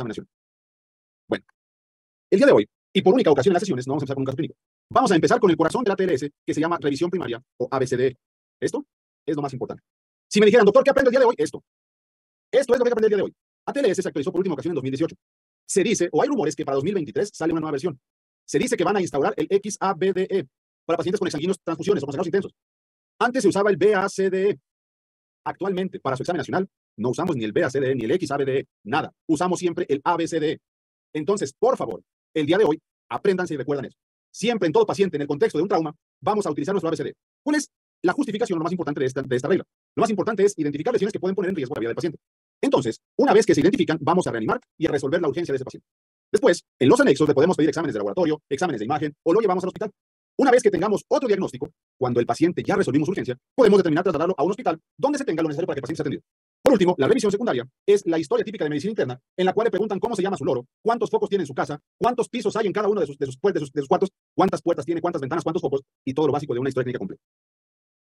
examen. Bueno, el día de hoy, y por única ocasión en las sesiones, no vamos a empezar con un caso clínico. Vamos a empezar con el corazón de la TLS, que se llama revisión primaria o ABCD. Esto es lo más importante. Si me dijeran, doctor, ¿qué aprende el día de hoy? Esto es lo que hay que aprender el día de hoy. ATLS se actualizó por última ocasión en 2018. Se dice, o hay rumores que para 2023 sale una nueva versión. Se dice que van a instaurar el XABDE para pacientes con exsanguíneos transfusiones o con sangrados intensos. Antes se usaba el BACDE. Actualmente, para su examen nacional, no usamos ni el BACDE ni el XABDE, nada. Usamos siempre el ABCDE. Entonces, por favor, el día de hoy, apréndanse y recuerdan eso. Siempre en todo paciente, en el contexto de un trauma, vamos a utilizar nuestro ABCD. ¿Cuál es la justificación, lo más importante de esta regla? Lo más importante es identificar lesiones que pueden poner en riesgo la vida del paciente. Entonces, una vez que se identifican, vamos a reanimar y a resolver la urgencia de ese paciente. Después, en los anexos le podemos pedir exámenes de laboratorio, exámenes de imagen o lo llevamos al hospital. Una vez que tengamos otro diagnóstico, cuando el paciente ya resolvimos urgencia, podemos determinar trasladarlo a un hospital donde se tenga lo necesario para que el paciente sea atendido. Por último, la revisión secundaria es la historia típica de medicina interna, en la cual le preguntan cómo se llama su loro, cuántos focos tiene en su casa, cuántos pisos hay en cada uno de sus cuartos, cuántas puertas tiene, cuántas ventanas, cuántos focos, y todo lo básico de una historia clínica completa.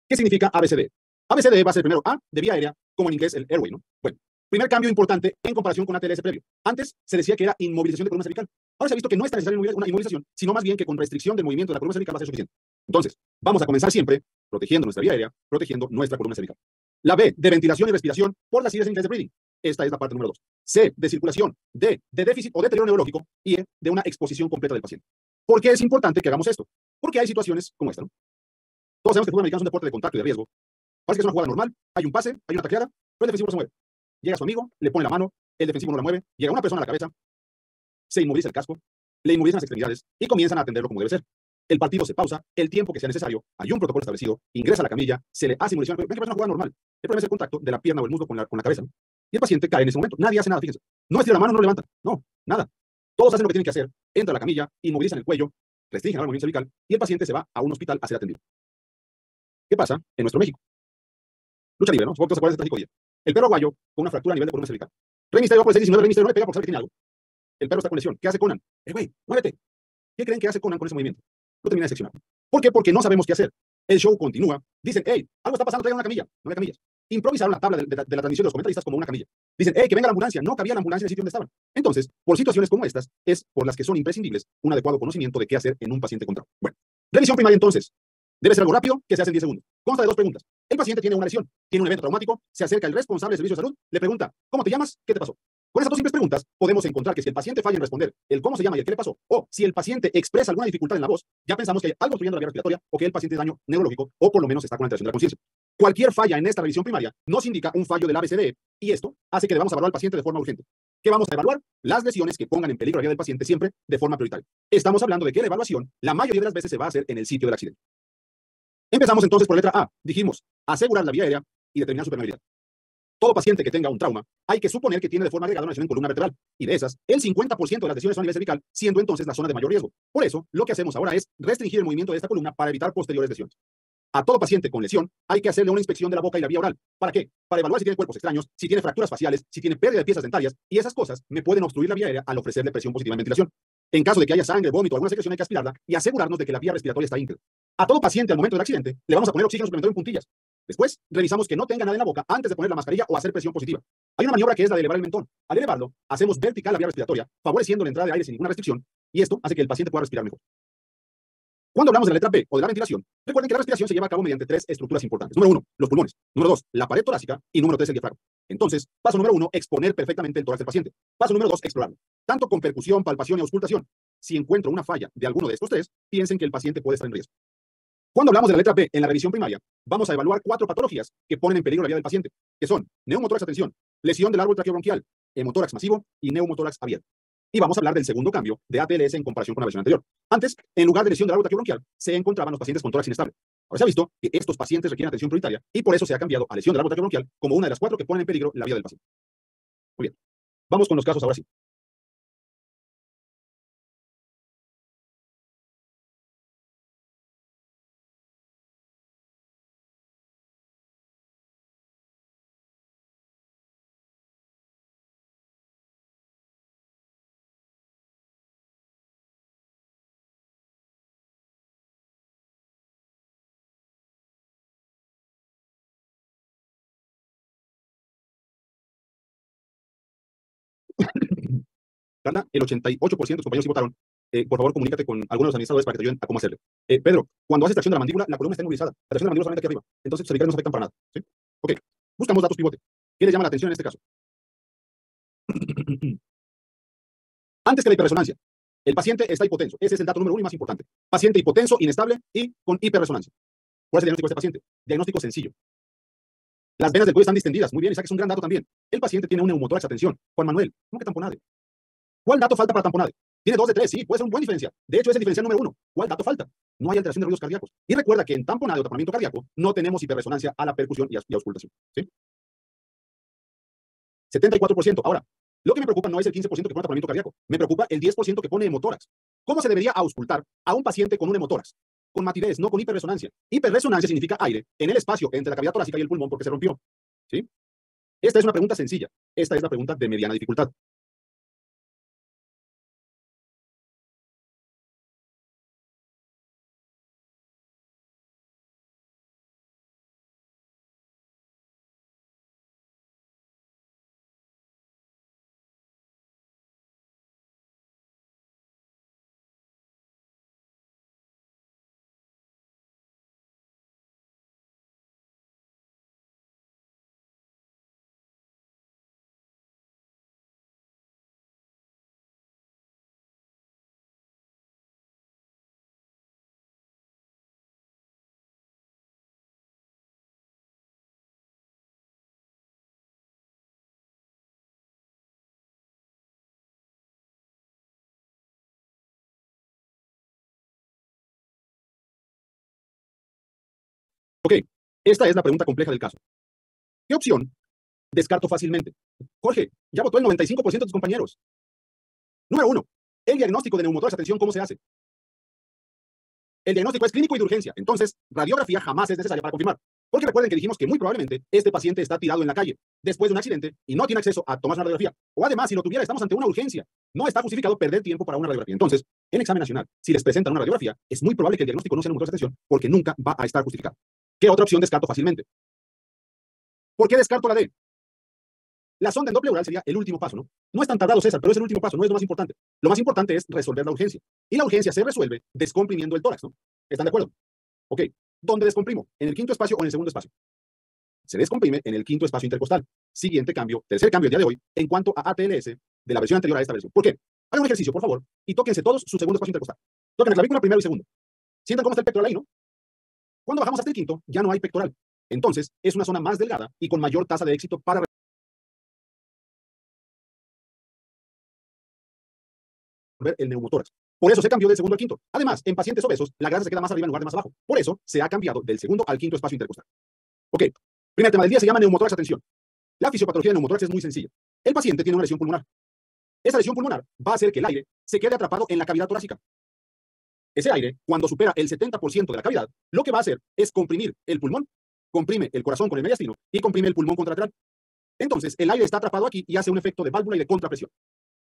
¿Qué significa ABCD? ABCD va a ser primero A de vía aérea, como en inglés el airway, ¿no? Bueno, primer cambio importante en comparación con ATLS previo. Antes se decía que era inmovilización de columna cervical. Ahora se ha visto que no es tan necesaria una inmovilización, sino más bien que con restricción del movimiento de la columna cervical va a ser suficiente. Entonces, vamos a comenzar siempre protegiendo nuestra vía aérea, protegiendo nuestra columna cervical. La B de ventilación y respiración por las siglas en inglés de breathing. Esta es la parte número 2. C de circulación. D de déficit o deterioro neurológico. Y E de una exposición completa del paciente. ¿Por qué es importante que hagamos esto? Porque hay situaciones como esta, ¿no? Todos sabemos que el fútbol americano es un deporte de contacto y de riesgo. Parece que es una jugada normal, hay un pase, hay una tacleada, pero el defensivo no se mueve. Llega su amigo, le pone la mano, el defensivo no la mueve, llega una persona a la cabeza, se inmoviliza el casco, le inmovilizan las extremidades y comienzan a atenderlo como debe ser. El partido se pausa, el tiempo que sea necesario, hay un protocolo establecido, ingresa a la camilla, se le hace inmovilización, ven que parece una jugada normal. El problema es el contacto de la pierna o el muslo con la cabeza, ¿no? Y el paciente cae en ese momento. Nadie hace nada, fíjense. No estira la mano, no lo levanta, no, nada. Todos hacen lo que tienen que hacer, entra a la camilla, inmovilizan el cuello, restringen el movimiento cervical y el paciente se va a un hospital a ser atendido. ¿Qué pasa en nuestro México? Lucha libre, ¿no? Supongo que se acuerdan de este trágico día. El perro aguayo con una fractura a nivel de columna cervical. Rey Misterio va por el 619, Rey Misterio no le pega porque sabe que tiene algo. El perro está con lesión. ¿Qué hace Conan? Güey, muévete. ¿Qué creen que hace Conan con ese movimiento? Lo termina de seccionar. ¿Por qué? Porque no sabemos qué hacer. El show continúa. Dicen, hey, algo está pasando, traigan una camilla. No hay camillas. Improvisaron la tabla de la transmisión de los comentaristas como una camilla. Dicen, hey, que venga la ambulancia. No cabía la ambulancia en el sitio donde estaban. Entonces, por situaciones como estas, es por las que son imprescindibles un adecuado conocimiento de qué hacer en un paciente con trauma. Bueno, revisión primaria entonces. Debe ser algo rápido que se hace en 10 segundos. Consta de 2 preguntas. El paciente tiene una lesión, tiene un evento traumático, se acerca el responsable del servicio de salud, le pregunta, ¿cómo te llamas? ¿Qué te pasó? Con esas dos simples preguntas, podemos encontrar que si el paciente falla en responder el cómo se llama y el qué le pasó, o si el paciente expresa alguna dificultad en la voz, ya pensamos que hay algo obstruyendo la vía respiratoria o que el paciente tiene daño neurológico o por lo menos está con alteración de la conciencia. Cualquier falla en esta revisión primaria nos indica un fallo del ABCDE y esto hace que debamos evaluar al paciente de forma urgente. ¿Qué vamos a evaluar? Las lesiones que pongan en peligro la vida del paciente siempre de forma prioritaria. Estamos hablando de que la evaluación, la mayoría de las veces se va a hacer en el sitio del accidente. Empezamos entonces por la letra A. Dijimos, asegurar la vía aérea y determinar su permeabilidad. Todo paciente que tenga un trauma, hay que suponer que tiene de forma agregada una lesión en columna vertebral. Y de esas, el 50% de las lesiones son a nivel cervical, siendo entonces la zona de mayor riesgo. Por eso, lo que hacemos ahora es restringir el movimiento de esta columna para evitar posteriores lesiones. A todo paciente con lesión, hay que hacerle una inspección de la boca y la vía oral. ¿Para qué? Para evaluar si tiene cuerpos extraños, si tiene fracturas faciales, si tiene pérdida de piezas dentarias, y esas cosas me pueden obstruir la vía aérea al ofrecerle presión positiva en ventilación. En caso de que haya sangre, vómito o alguna secreción, hay que aspirarla y asegurarnos de que la vía respiratoria está íntegra. A todo paciente al momento del accidente le vamos a poner oxígeno suplementario en puntillas. Después, revisamos que no tenga nada en la boca antes de poner la mascarilla o hacer presión positiva. Hay una maniobra que es la de elevar el mentón. Al elevarlo, hacemos vertical la vía respiratoria, favoreciendo la entrada de aire sin ninguna restricción, y esto hace que el paciente pueda respirar mejor. Cuando hablamos de la letra B o de la ventilación, recuerden que la respiración se lleva a cabo mediante 3 estructuras importantes. Número 1, los pulmones. Número 2, la pared torácica. Y número 3, el diafragma. Entonces, paso número 1, exponer perfectamente el tórax del paciente. Paso número 2, explorarlo. Tanto con percusión, palpación y auscultación. Si encuentro una falla de alguno de estos 3, piensen que el paciente puede estar en riesgo. Cuando hablamos de la letra B en la revisión primaria, vamos a evaluar 4 patologías que ponen en peligro la vida del paciente, que son neumotórax, atención, lesión del árbol traqueobronquial, hemotórax masivo y neumotórax abierto. Y vamos a hablar del segundo cambio de ATLS en comparación con la versión anterior. Antes, en lugar de lesión del árbol traqueobronquial, se encontraban los pacientes con tórax inestable. Ahora se ha visto que estos pacientes requieren atención prioritaria y por eso se ha cambiado a lesión del árbol traqueobronquial como una de las 4 que ponen en peligro la vida del paciente. Muy bien. Vamos con los casos ahora sí. Carla, el 88% de tus compañeros sí votaron. Por favor, comunícate con algunos de los administradores para que te ayuden a cómo hacerlo. Pedro, cuando haces tracción de la mandíbula, la columna está inmovilizada. La tracción de la mandíbula solamente aquí arriba. Entonces, tus cervicales no se afectan para nada. ¿Sí? Ok. Buscamos datos pivote. ¿Qué les llama la atención en este caso? Antes que la hiperresonancia, el paciente está hipotenso. Ese es el dato número uno y más importante. Paciente hipotenso, inestable y con hiperresonancia. ¿Cuál es el diagnóstico de este paciente? Diagnóstico sencillo. Las venas del cuello están distendidas. Muy bien, Isaac, es un gran dato también. El paciente tiene un neumotórax. Atención. Juan Manuel, ¿cómo que tamponade? ¿Cuál dato falta para tamponade? Tiene 2 de 3, sí, puede ser un buen diferencial. De hecho, es el diferencial número 1. ¿Cuál dato falta? No hay alteración de ruidos cardíacos. Y recuerda que en tamponade o taponamiento cardíaco no tenemos hiperresonancia a la percusión y auscultación. ¿Sí? 74%. Ahora, lo que me preocupa no es el 15% que pone taponamiento cardíaco. Me preocupa el 10% que pone hemotórax. ¿Cómo se debería auscultar a un paciente con un hemotórax? Con matidez, no con hiperresonancia. Hiperresonancia significa aire en el espacio entre la cavidad torácica y el pulmón porque se rompió. ¿Sí? Esta es una pregunta sencilla. Esta es la pregunta de mediana dificultad. Ok, esta es la pregunta compleja del caso. ¿Qué opción descarto fácilmente? Jorge, ya votó el 95% de tus compañeros. Número 1. El diagnóstico de neumotórax. Atención, ¿cómo se hace? El diagnóstico es clínico y de urgencia. Entonces, radiografía jamás es necesaria para confirmar. Porque recuerden que dijimos que muy probablemente este paciente está tirado en la calle después de un accidente y no tiene acceso a tomarse una radiografía. O además, si lo tuviera, estamos ante una urgencia. No está justificado perder tiempo para una radiografía. Entonces, en examen nacional, si les presentan una radiografía, es muy probable que el diagnóstico no sea neumotórax. Atención, porque nunca va a estar justificado. ¿Qué otra opción descarto fácilmente? ¿Por qué descarto la D? La sonda en doble oral sería el último paso, ¿no? No es tan tardado, César, pero es el último paso, no es lo más importante. Lo más importante es resolver la urgencia. Y la urgencia se resuelve descomprimiendo el tórax, ¿no? ¿Están de acuerdo? Ok. ¿Dónde descomprimo? ¿En el quinto espacio o en el segundo espacio? Se descomprime en el quinto espacio intercostal. Siguiente cambio, tercer cambio del día de hoy, en cuanto a ATLS de la versión anterior a esta versión. ¿Por qué? Hagan un ejercicio, por favor, y tóquense todos su segundo espacio intercostal. Toquen la clavícula primero y segundo. Sientan cómo está el pectoral ahí, ¿no? Cuando bajamos hasta el quinto, ya no hay pectoral. Entonces, es una zona más delgada y con mayor tasa de éxito para ver el neumotórax. Por eso se cambió del segundo al quinto. Además, en pacientes obesos, la grasa se queda más arriba en lugar de más abajo. Por eso se ha cambiado del segundo al quinto espacio intercostal. Ok. Primer tema del día se llama neumotórax. Atención. La fisiopatología de neumotórax es muy sencilla. El paciente tiene una lesión pulmonar. Esa lesión pulmonar va a hacer que el aire se quede atrapado en la cavidad torácica. Ese aire, cuando supera el 70% de la cavidad, lo que va a hacer es comprimir el pulmón, comprime el corazón con el mediastino y comprime el pulmón contralateral. Entonces, el aire está atrapado aquí y hace un efecto de válvula y de contrapresión.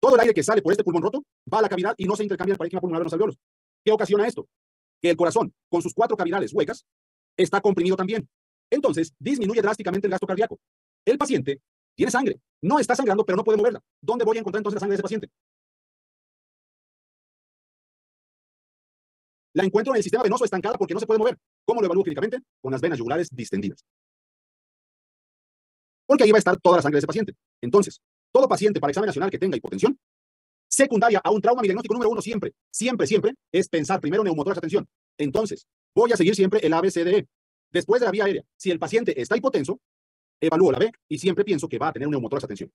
Todo el aire que sale por este pulmón roto va a la cavidad y no se intercambia el parénquima pulmonar de los alveolos. ¿Qué ocasiona esto? Que el corazón, con sus 4 cavidades huecas, está comprimido también. Entonces, disminuye drásticamente el gasto cardíaco. El paciente tiene sangre, no está sangrando, pero no puede moverla. ¿Dónde voy a encontrar entonces la sangre de ese paciente? La encuentro en el sistema venoso estancada porque no se puede mover. ¿Cómo lo evalúo clínicamente? Con las venas yugulares distendidas. Porque ahí va a estar toda la sangre de ese paciente. Entonces, todo paciente para examen nacional que tenga hipotensión, secundaria a un trauma, mi diagnóstico número 1 siempre, siempre es pensar primero neumotórax. Atención. Entonces, voy a seguir siempre el ABCDE. Después de la vía aérea, si el paciente está hipotenso, evalúo la B y siempre pienso que va a tener un neumotórax. Atención.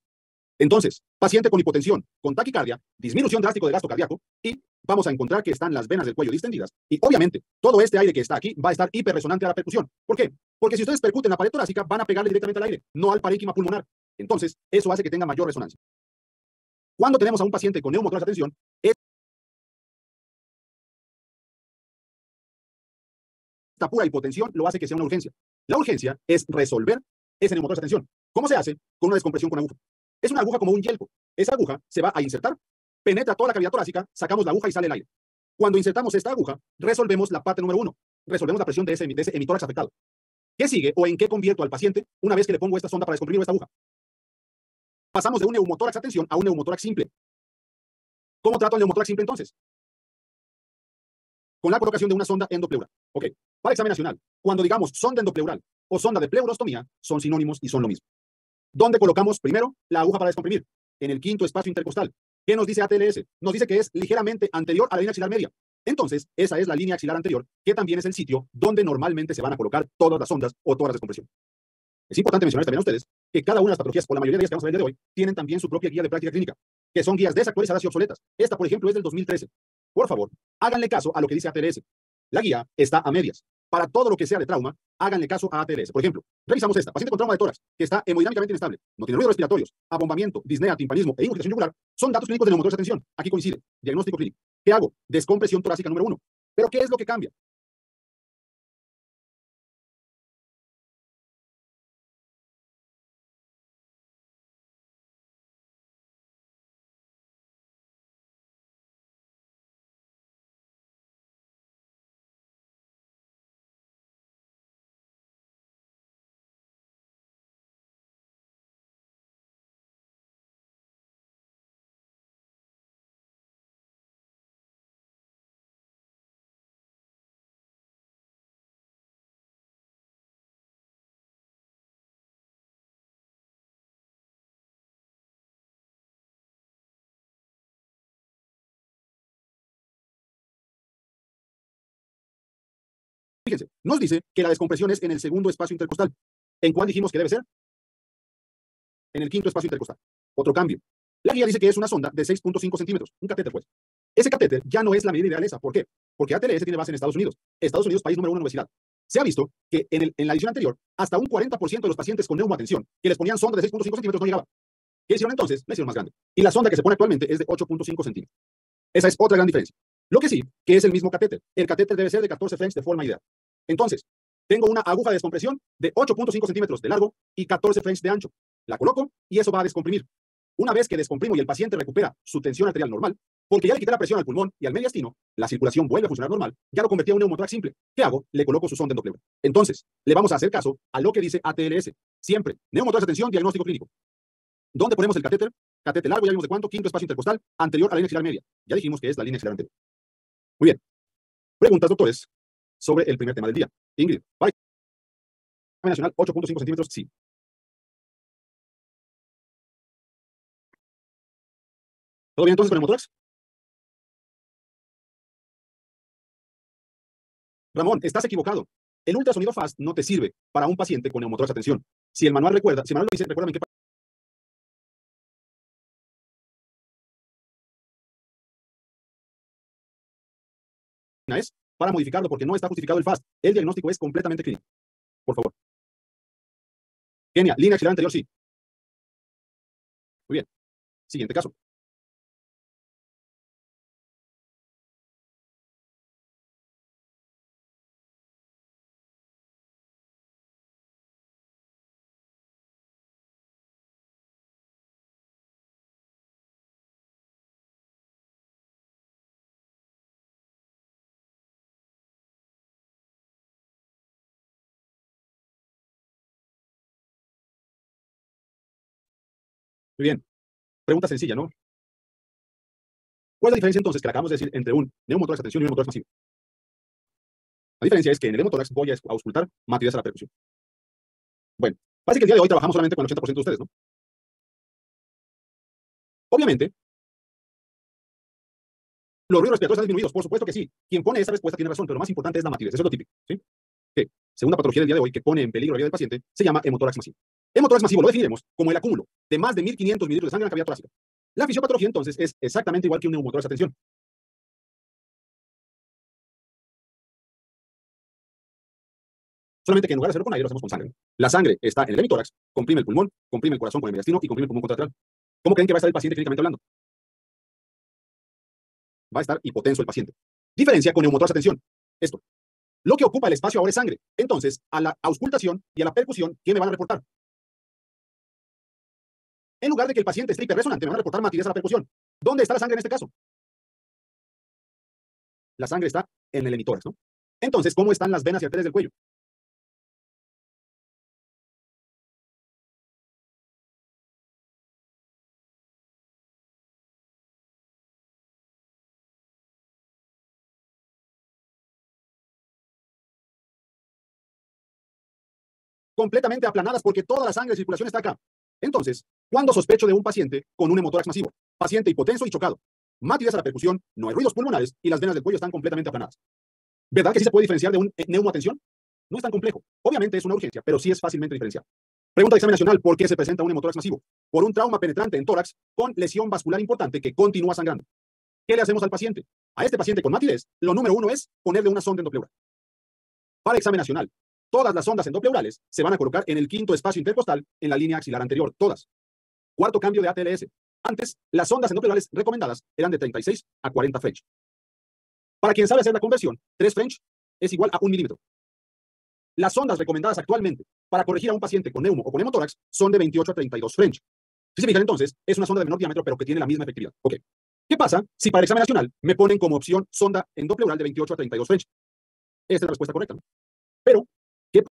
Entonces, paciente con hipotensión, con taquicardia, disminución drástico de gasto cardíaco y vamos a encontrar que están las venas del cuello distendidas y obviamente todo este aire que está aquí va a estar hiperresonante a la percusión. ¿Por qué? Porque si ustedes percuten la pared torácica van a pegarle directamente al aire, no al parénquima pulmonar. Entonces, eso hace que tenga mayor resonancia. Cuando tenemos a un paciente con neumotórax, atención, esta pura hipotensión lo hace que sea una urgencia. La urgencia es resolver ese neumotórax. Atención. ¿Cómo se hace? Con una descompresión con aguja. Es una aguja como un yelpo. Esa aguja se va a insertar, penetra toda la cavidad torácica, sacamos la aguja y sale el aire. Cuando insertamos esta aguja, resolvemos la parte número 1. Resolvemos la presión de ese hemitórax afectado. ¿Qué sigue o en qué convierto al paciente una vez que le pongo esta sonda para descomprimir esta aguja? Pasamos de un neumotórax, atención, a un neumotórax simple. ¿Cómo trato el neumotórax simple entonces? Con la colocación de una sonda endopleural. Ok, para examen nacional, cuando digamos sonda endopleural o sonda de pleurostomía, son sinónimos y son lo mismo. ¿Dónde colocamos primero la aguja para descomprimir? En el quinto espacio intercostal. ¿Qué nos dice ATLS? Nos dice que es ligeramente anterior a la línea axilar media. Entonces, esa es la línea axilar anterior, que también es el sitio donde normalmente se van a colocar todas las sondas o todas las descompresión. Es importante mencionar también a ustedes que cada una de las patologías, o la mayoría de ellas que vamos a ver el día de hoy, tienen también su propia guía de práctica clínica, que son guías desactualizadas y obsoletas. Esta, por ejemplo, es del 2013. Por favor, háganle caso a lo que dice ATLS. La guía está a medias. Para todo lo que sea de trauma, háganle caso a ATLS. Por ejemplo, revisamos esta. Paciente con trauma de tórax, que está hemodinámicamente inestable, no tiene ruidos respiratorios, abombamiento, disnea, timpanismo e ingurgitación yugular, son datos clínicos de neumotórax de tensión. Aquí coincide. Diagnóstico clínico. ¿Qué hago? Descompresión torácica número 1. ¿Pero qué es lo que cambia? Fíjense, nos dice que la descompresión es en el segundo espacio intercostal. ¿En cuál dijimos que debe ser? En el quinto espacio intercostal. Otro cambio. La guía dice que es una sonda de 6.5 centímetros, un catéter pues. Ese catéter ya no es la medida ideal esa. ¿Por qué? Porque ATLS tiene base en Estados Unidos. Estados Unidos, país número 1 en obesidad. Se ha visto que en la edición anterior, hasta un 40% de los pacientes con neumoatención que les ponían sonda de 6.5 centímetros no llegaba. ¿Qué hicieron entonces? La hicieron más grande. Y la sonda que se pone actualmente es de 8.5 centímetros. Esa es otra gran diferencia. Lo que sí, que es el mismo catéter. El catéter debe ser de 14 French de forma ideal. Entonces, tengo una aguja de descompresión de 8.5 centímetros de largo y 14 French de ancho. La coloco y eso va a descomprimir. Una vez que descomprimo y el paciente recupera su tensión arterial normal, porque ya le quité la presión al pulmón y al mediastino, la circulación vuelve a funcionar normal, ya lo convertí a un neumotórax simple. ¿Qué hago? Le coloco su sonda endopleura. Entonces, le vamos a hacer caso a lo que dice ATLS. Siempre, neumotórax de tensión, diagnóstico clínico. ¿Dónde ponemos el catéter? Catéter largo, ya vimos de cuánto, quinto espacio intercostal, anterior a la línea axilar media. Ya dijimos que es la línea axilar anterior. Muy bien. Preguntas, doctores, sobre el primer tema del día. Ingrid, para examen nacional, 8.5 centímetros, sí. ¿Todo bien entonces con el neumotórax? Ramón, estás equivocado. El ultrasonido FAST no te sirve para un paciente con neumotórax de tensión. Si el manual recuerda, si el manual lo dice, recuérdame qué página es para modificarlo porque no está justificado el FAST. El diagnóstico es completamente clínico. Por favor. Kenia, línea axilar anterior, sí. Muy bien. Siguiente caso. Muy bien. Pregunta sencilla, ¿no? ¿Cuál es la diferencia entonces que le acabamos de decir entre un neumotórax de tensión y un neumotórax masivo? La diferencia es que en el neumotórax voy a auscultar matriz a la percusión. Bueno, parece que el día de hoy trabajamos solamente con el 80% de ustedes, ¿no? Obviamente, los ruidos respiratorios están disminuidos, por supuesto que sí. Quien pone esa respuesta tiene razón, pero lo más importante es la matriz, eso es lo típico, ¿sí? Que, segunda patología del día de hoy que pone en peligro la vida del paciente, se llama hemotórax masivo. Hemotórax masivo lo definiremos como el acúmulo de más de 1.500 mililitros de sangre en la cavidad torácica. La fisiopatología entonces es exactamente igual que un neumotórax a tensión. Solamente que en lugar de hacerlo con aire, lo hacemos con sangre. La sangre está en el hemitórax, comprime el pulmón, comprime el corazón con el mediastino y comprime el pulmón contralateral. ¿Cómo creen que va a estar el paciente clínicamente hablando? Va a estar hipotenso el paciente. Diferencia con neumotórax a tensión. Esto. Lo que ocupa el espacio ahora es sangre. Entonces, a la auscultación y a la percusión, ¿qué me van a reportar? En lugar de que el paciente esté hiperresonante, me van a reportar matriz a la percusión. ¿Dónde está la sangre en este caso? La sangre está en el hemitórax, ¿no? Entonces, ¿cómo están las venas y arterias del cuello? completamente aplanadas porque toda la sangre de circulación está acá. Entonces, cuando sospecho de un paciente con un hemotórax masivo, paciente hipotenso y chocado, matidez a la percusión, no hay ruidos pulmonares y las venas del cuello están completamente aplanadas. ¿Verdad que sí se puede diferenciar de un neumoatención? No es tan complejo. Obviamente es una urgencia, pero sí es fácilmente diferenciable. Pregunta de examen nacional: ¿por qué se presenta un hemotórax masivo? Por un trauma penetrante en tórax con lesión vascular importante que continúa sangrando. ¿Qué le hacemos al paciente? A este paciente con matidez, lo número uno es ponerle una sonda endopleural. Para examen nacional, todas las sondas endopleurales se van a colocar en el quinto espacio intercostal en la línea axilar anterior, todas. Cuarto cambio de ATLS. Antes, las sondas endopleurales recomendadas eran de 36 a 40 French. Para quien sabe hacer la conversión, 3 French es igual a 1 milímetro. Las sondas recomendadas actualmente para corregir a un paciente con neumo o con hemotórax son de 28 a 32 French. Si se fijan entonces, es una sonda de menor diámetro, pero que tiene la misma efectividad. Ok. ¿Qué pasa si para el examen nacional me ponen como opción sonda endopleural de 28 a 32 French? Esta es la respuesta correcta, ¿no? Pero, ¿qué pasa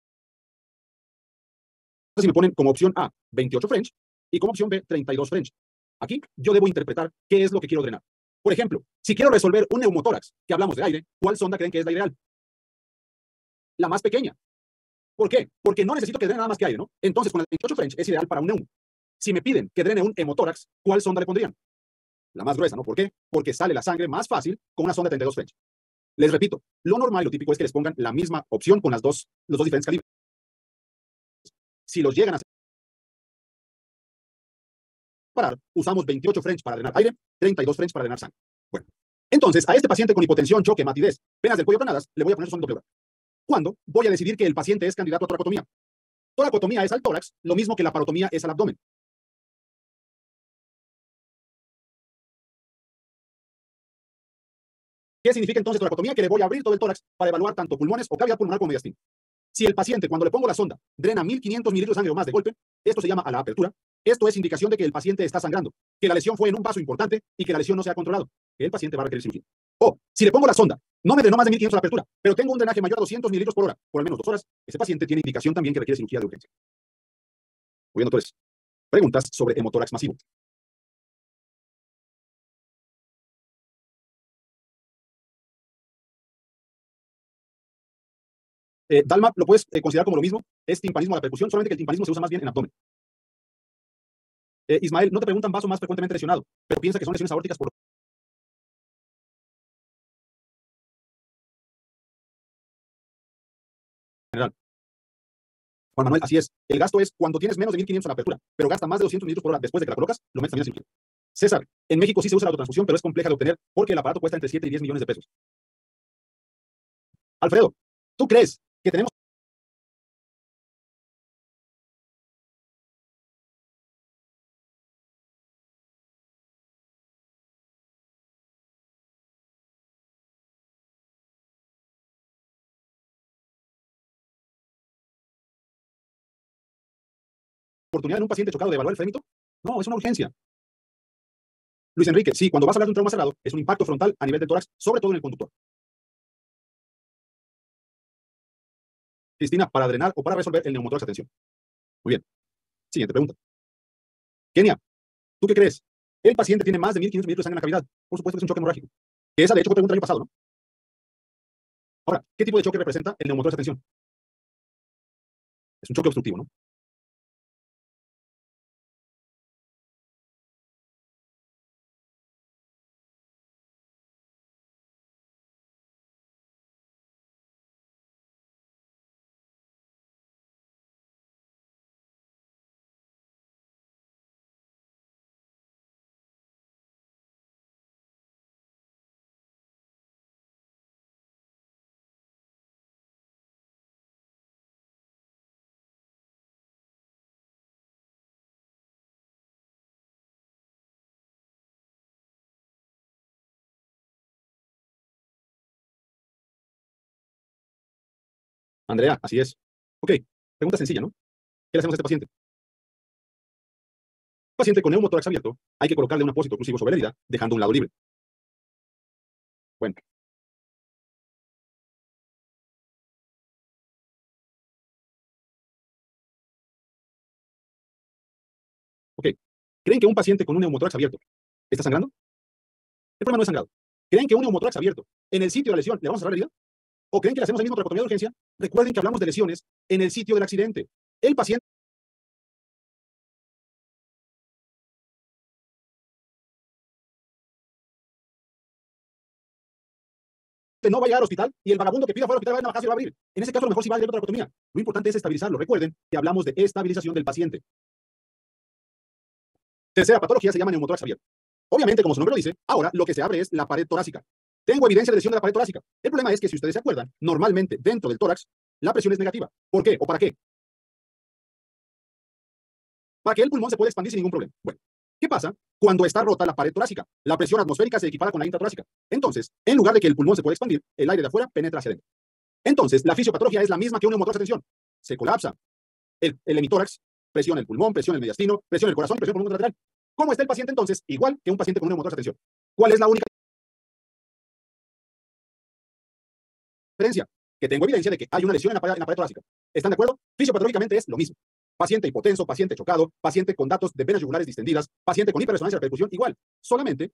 si me ponen como opción A 28 French y como opción B 32 French? Aquí yo debo interpretar qué es lo que quiero drenar. Por ejemplo, si quiero resolver un neumotórax, que hablamos de aire, ¿cuál sonda creen que es la ideal? La más pequeña. ¿Por qué? Porque no necesito que drene nada más que aire, ¿no? Entonces, con la 28 French es ideal para un neumo. Si me piden que drene un hemotórax, ¿cuál sonda le pondrían? La más gruesa, ¿no? ¿Por qué? Porque sale la sangre más fácil con una sonda de 32 French. Les repito, lo normal y lo típico es que les pongan la misma opción con los dos diferentes calibres. Si los llegan a separar, usamos 28 French para drenar aire, 32 French para drenar sangre. Bueno, entonces a este paciente con hipotensión, choque, matidez, venas del cuello aplanadas, le voy a poner sonda endopleural. ¿Cuándo voy a decidir que el paciente es candidato a toracotomía? Toracotomía es al tórax, lo mismo que la parotomía es al abdomen. ¿Qué significa entonces toracotomía? Que le voy a abrir todo el tórax para evaluar tanto pulmones o cavidad pulmonar como mediastino. Si el paciente, cuando le pongo la sonda, drena 1500 mililitros de sangre o más de golpe, esto se llama a la apertura. Esto es indicación de que el paciente está sangrando, que la lesión fue en un vaso importante y que la lesión no se ha controlado, que el paciente va a requerir cirugía. O, si le pongo la sonda, no me drenó más de 1500 a la apertura, pero tengo un drenaje mayor a 200 mililitros por hora, por al menos 2 horas, ese paciente tiene indicación también que requiere cirugía de urgencia. Muy bien, doctores. Preguntas sobre hemotórax masivo. Dalma, lo puedes considerar como lo mismo, es timpanismo a la percusión, solamente que el timpanismo se usa más bien en abdomen. Ismael, no te preguntan vaso más frecuentemente lesionado, pero piensa que son lesiones aórticas por lo general. Juan Manuel, así es. El gasto es cuando tienes menos de 1500 a la apertura, pero gasta más de 200 mililitros por hora después de que la colocas, lo metes también a cirugía. César, en México sí se usa la autotransfusión, pero es compleja de obtener porque el aparato cuesta entre 7 y 10 millones de pesos. Alfredo, ¿tú crees que tenemos oportunidad en un paciente chocado de evaluar el frémito? No, es una urgencia. Luis Enrique, sí, cuando vas a hablar de un trauma cerrado, es un impacto frontal a nivel del tórax, sobre todo en el conductor. Cristina, para drenar o para resolver el neumotórax, atención. Muy bien. Siguiente pregunta. Kenia, ¿tú qué crees? El paciente tiene más de 1500 mililitros de sangre en la cavidad. Por supuesto que es un choque hemorrágico. Que esa, de hecho, fue pregunta el año pasado, ¿no? Ahora, ¿qué tipo de choque representa el neumotórax? Atención. Es un choque obstructivo, ¿no? Andrea, así es. Ok, pregunta sencilla, ¿no? ¿Qué le hacemos a este paciente? Paciente con neumotórax abierto, hay que colocarle un apósito oclusivo sobre la herida, dejando un lado libre. Bueno, ok. ¿Creen que un paciente con un neumotórax abierto está sangrando? El problema no es sangrado. ¿Creen que un neumotórax abierto en el sitio de la lesión le vamos a cerrar la herida? ¿O creen que le hacemos el mismo tracotomía de urgencia? Recuerden que hablamos de lesiones en el sitio del accidente. el paciente no va a llegar al hospital y el vagabundo que pida fuera al hospital va a bajar y va a abrir. En ese caso, a lo mejor sí va directo a la tracotomía. Lo importante es estabilizarlo. Recuerden que hablamos de estabilización del paciente. Tercera patología se llama neumotórax abierto. Obviamente, como su nombre lo dice, ahora lo que se abre es la pared torácica. Tengo evidencia de lesión de la pared torácica. El problema es que, si ustedes se acuerdan, normalmente dentro del tórax la presión es negativa. ¿Por qué? ¿O para qué? Para que el pulmón se pueda expandir sin ningún problema. Bueno, ¿qué pasa cuando está rota la pared torácica? La presión atmosférica se equipara con la intratorácica. Entonces, en lugar de que el pulmón se pueda expandir, el aire de afuera penetra hacia adentro. Entonces, la fisiopatología es la misma que un neumotórax de tensión. Se colapsa el hemitórax, presiona el pulmón, presiona el mediastino, presiona el corazón, presiona el pulmón lateral. ¿Cómo está el paciente entonces? Igual que un paciente con un neumotórax de tensión. ¿Cuál es la única diferencia? Que tengo evidencia de que hay una lesión en la pared torácica. ¿Están de acuerdo? Fisiopatológicamente es lo mismo. Paciente hipotenso, paciente chocado, paciente con datos de venas yugulares distendidas, paciente con hiperresonancia de repercusión, igual. Solamente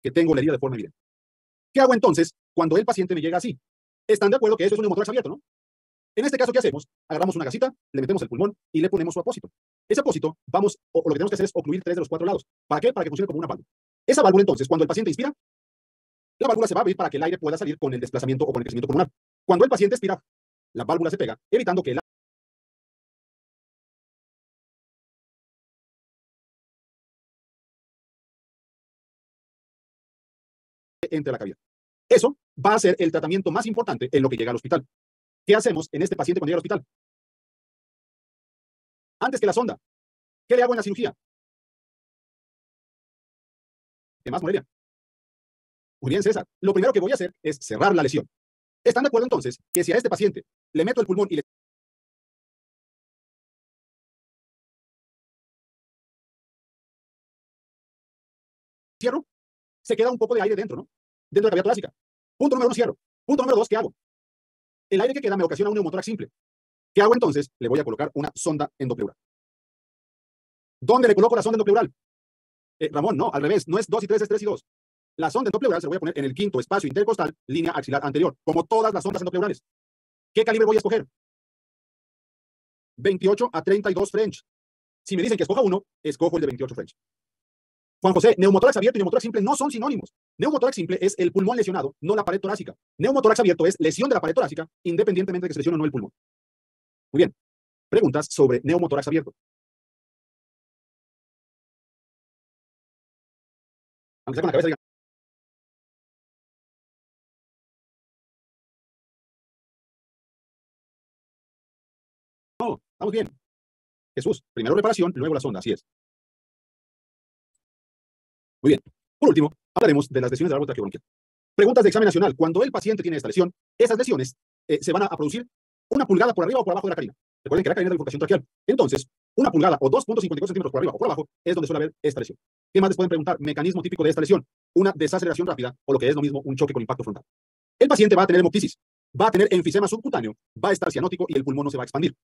que tengo la herida de forma evidente. ¿Qué hago entonces cuando el paciente me llega así? ¿Están de acuerdo que eso es un neumotórax abierto, no? En este caso, ¿qué hacemos? Agarramos una gasita, le metemos el pulmón y le ponemos su apósito. Ese apósito, o lo que tenemos que hacer es ocluir 3 de los 4 lados. ¿Para qué? Para que funcione como una válvula. Esa válvula, entonces, cuando el paciente inspira, la válvula se va a abrir para que el aire pueda salir con el desplazamiento o con el crecimiento pulmonar. Cuando el paciente expira, la válvula se pega, evitando que el aire entre a la cavidad. Eso va a ser el tratamiento más importante en lo que llega al hospital. ¿Qué hacemos en este paciente cuando llega al hospital? Antes que la sonda, ¿qué le hago en la cirugía? ¿Qué más, Morelia? Muy bien, César. Lo primero que voy a hacer es cerrar la lesión. ¿Están de acuerdo entonces que si a este paciente le meto el pulmón y le cierro, se queda un poco de aire dentro, ¿no? Dentro de la cavidad torácica. Punto número 1, cierro. Punto número 2, ¿qué hago? El aire que queda me ocasiona un neumotórax simple. ¿Qué hago entonces? Le voy a colocar una sonda endopleural. ¿Dónde le coloco la sonda endopleural? Ramón, no, al revés. No es 2 y 3, es 3 y 2. La sonda endopleural se la voy a poner en el quinto espacio intercostal, línea axilar anterior, como todas las sondas endopleurales. ¿Qué calibre voy a escoger? 28 a 32 French. Si me dicen que escoja uno, escojo el de 28 French. Juan José, neumotórax abierto y neumotórax simple no son sinónimos. Neumotórax simple es el pulmón lesionado, no la pared torácica. Neumotórax abierto es lesión de la pared torácica, independientemente de que se lesione o no el pulmón. Muy bien. Preguntas sobre neumotórax abierto. Aunque sea con la cabeza, digan. No, vamos bien. Jesús, primero reparación, luego la sonda, así es. Muy bien. Por último, hablaremos de las lesiones del árbol traqueobronquial. Preguntas de examen nacional. Cuando el paciente tiene esta lesión, esas lesiones se van a producir 1 pulgada por arriba o por abajo de la carina. Recuerden que la carina es la bifurcación traqueal. Entonces, 1 pulgada o 2,54 centímetros por arriba o por abajo es donde suele haber esta lesión. ¿Qué más les pueden preguntar? Mecanismo típico de esta lesión. Una desaceleración rápida o lo que es lo mismo, un choque con impacto frontal. El paciente va a tener hemoptisis, va a tener enfisema subcutáneo, va a estar cianótico y el pulmón no se va a expandir.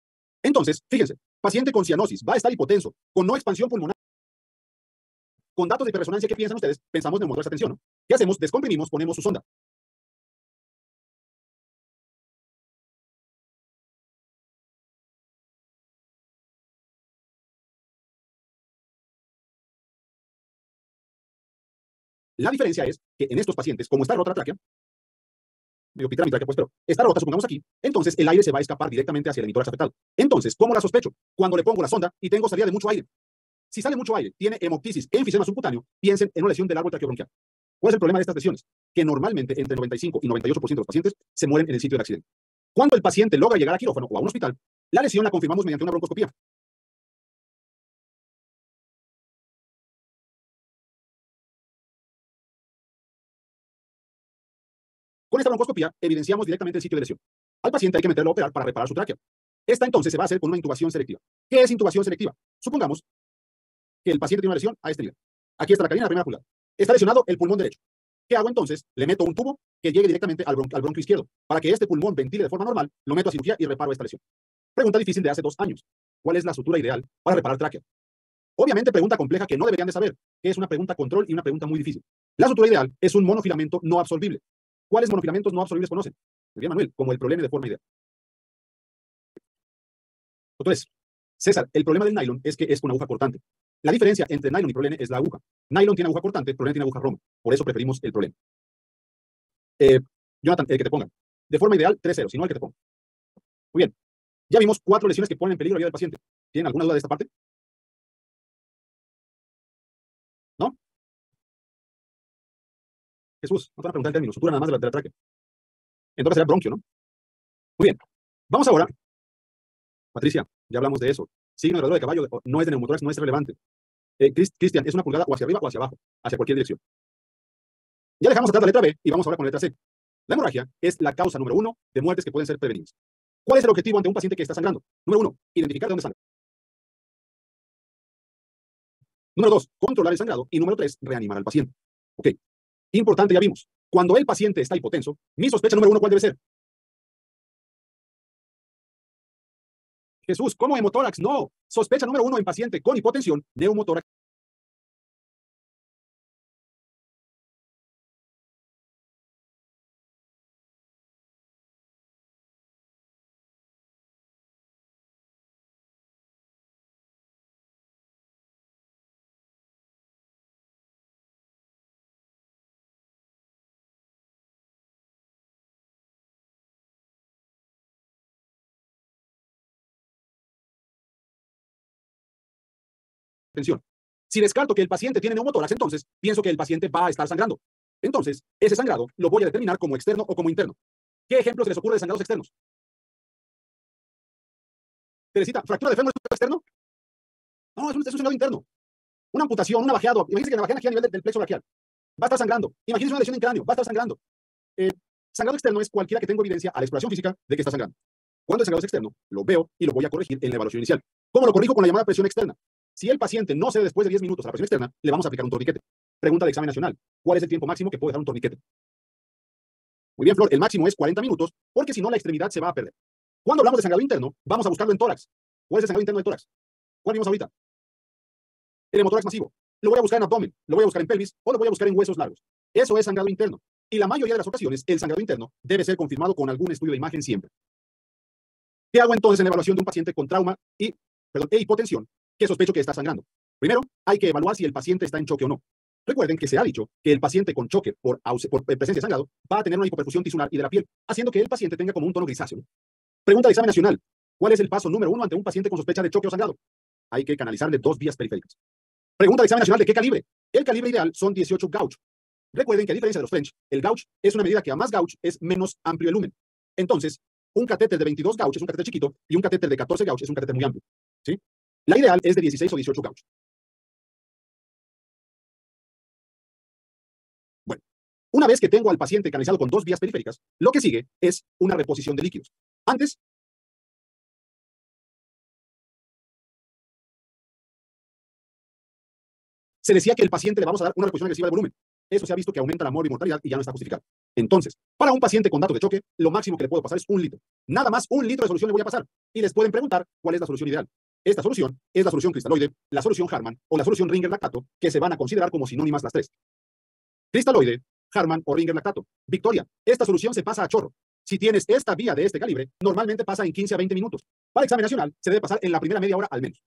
Entonces, fíjense, paciente con cianosis, va a estar hipotenso, con no expansión pulmonar, con datos de hiperresonancia. ¿Qué piensan ustedes? Pensamos neumotórax de tensión, ¿no? ¿Qué hacemos? Descomprimimos, ponemos su sonda. La diferencia es que en estos pacientes, como está rota la tráquea, digo, pitar mi tráquea, pues, pero está rota, supongamos aquí, entonces el aire se va a escapar directamente hacia el hemitórax afectado. Entonces, ¿cómo la sospecho? Cuando le pongo la sonda y tengo salida de mucho aire. Si sale mucho aire, tiene hemoptisis, enfisema subcutáneo, piensen en una lesión del árbol traqueobronquial. ¿Cuál es el problema de estas lesiones? Que normalmente entre 95 y 98% de los pacientes se mueren en el sitio del accidente. Cuando el paciente logra llegar a quirófano o a un hospital, la lesión la confirmamos mediante una broncoscopía. Con esta broncoscopía evidenciamos directamente el sitio de lesión. Al paciente hay que meterlo a operar para reparar su tráquea. Esta entonces se va a hacer con una intubación selectiva. ¿Qué es intubación selectiva? Supongamos que el paciente tiene una lesión a este nivel. Aquí está la carina, la primera pulgada. Está lesionado el pulmón derecho. ¿Qué hago entonces? Le meto un tubo que llegue directamente al bronquio izquierdo. Para que este pulmón ventile de forma normal, lo meto a cirugía y reparo esta lesión. Pregunta difícil de hace 2 años. ¿Cuál es la sutura ideal para reparar tráquea? Obviamente pregunta compleja que no deberían de saber, que es una pregunta control y una pregunta muy difícil. La sutura ideal es un monofilamento no absorbible. ¿Cuáles monofilamentos no absorbibles conocen? Muy bien, Manuel, como el problema de forma ideal. Doctores, César, el problema del nylon es que es con aguja cortante. La diferencia entre nylon y prolene es la aguja. Nylon tiene aguja cortante, prolene tiene aguja roma. Por eso preferimos el prolene. Jonathan, el que te pongan. De forma ideal, 3-0, si no el que te ponga. Muy bien. Ya vimos 4 lesiones que ponen en peligro la vida del paciente. ¿Tienen alguna duda de esta parte? ¿No? Jesús, no te van a preguntar el término, sutura nada más de la tráquea. Entonces será bronquio, ¿no? Muy bien. Vamos ahora. Patricia, ya hablamos de eso. Signo de rodeo de caballo no es de neumotórax, no es relevante. Cristian, es una pulgada o hacia arriba o hacia abajo, hacia cualquier dirección. Ya dejamos atrás la letra B y vamos ahora con la letra C. La hemorragia es la causa número 1 de muertes que pueden ser prevenibles. ¿Cuál es el objetivo ante un paciente que está sangrando? Número 1, identificar de dónde sangra. Número 2, controlar el sangrado. Y número 3, reanimar al paciente. Ok, importante, ya vimos. Cuando el paciente está hipotenso, mi sospecha número 1, ¿cuál debe ser? Jesús, ¿cómo hemotórax? No. Sospecha número 1 en paciente con hipotensión, neumotórax. Atención. Si descarto que el paciente tiene neumotórax, entonces pienso que el paciente va a estar sangrando. Entonces, ese sangrado lo voy a determinar como externo o como interno. ¿Qué ejemplos se les ocurre de sangrados externos? Teresita, ¿fractura de fémur es externo? No, es un sangrado interno. Una amputación, un navajeado. Imagínense que navajean aquí a nivel del plexo braquial. Va a estar sangrando. Imagínense una lesión en cráneo. Va a estar sangrando. Sangrado externo es cualquiera que tenga evidencia a la exploración física de que está sangrando. Cuando el sangrado es externo, lo veo y lo voy a corregir en la evaluación inicial. ¿Cómo lo corrijo? Con la llamada presión externa. Si el paciente no cede después de 10 minutos a la presión externa, le vamos a aplicar un torniquete. Pregunta de examen nacional. ¿Cuál es el tiempo máximo que puede dejar un torniquete? Muy bien, Flor. El máximo es 40 minutos, porque si no, la extremidad se va a perder. Cuando hablamos de sangrado interno, vamos a buscarlo en tórax. ¿Cuál es el sangrado interno del tórax? ¿Cuál vimos ahorita? El hemotórax masivo. Lo voy a buscar en abdomen, lo voy a buscar en pelvis o lo voy a buscar en huesos largos. Eso es sangrado interno. Y la mayoría de las ocasiones, el sangrado interno debe ser confirmado con algún estudio de imagen siempre. ¿Qué hago entonces en la evaluación de un paciente con trauma e hipotensión que sospecho que está sangrando? Primero, hay que evaluar si el paciente está en choque o no. Recuerden que se ha dicho que el paciente con choque por presencia de sangrado va a tener una hipoperfusión tisular y de la piel, haciendo que el paciente tenga como un tono grisáceo. Pregunta de examen nacional. ¿Cuál es el paso número 1 ante un paciente con sospecha de choque o sangrado? Hay que canalizarle 2 vías periféricas. Pregunta de examen nacional. ¿De qué calibre? El calibre ideal son 18 gauge. Recuerden que a diferencia de los French, el gauge es una medida que a más gauge es menos amplio el lumen. Entonces, un catéter de 22 gauge es un catéter chiquito y un catéter de 14 gauge es un catéter muy amplio. ¿Sí? La ideal es de 16 o 18 gauge. Bueno, una vez que tengo al paciente canalizado con 2 vías periféricas, lo que sigue es una reposición de líquidos. Antes, se decía que el paciente le vamos a dar una reposición agresiva del volumen. Eso se ha visto que aumenta la mortalidad y ya no está justificado. Entonces, para un paciente con datos de choque, lo máximo que le puedo pasar es 1 litro. Nada más 1 litro de solución le voy a pasar. Y les pueden preguntar cuál es la solución ideal. Esta solución es la solución cristaloide, la solución Harman o la solución Ringer-lactato, que se van a considerar como sinónimas las 3. Cristaloide, Harman o Ringer-lactato. Victoria, esta solución se pasa a chorro. Si tienes esta vía de este calibre, normalmente pasa en 15 a 20 minutos. Para examen nacional, se debe pasar en la primera media hora al menos.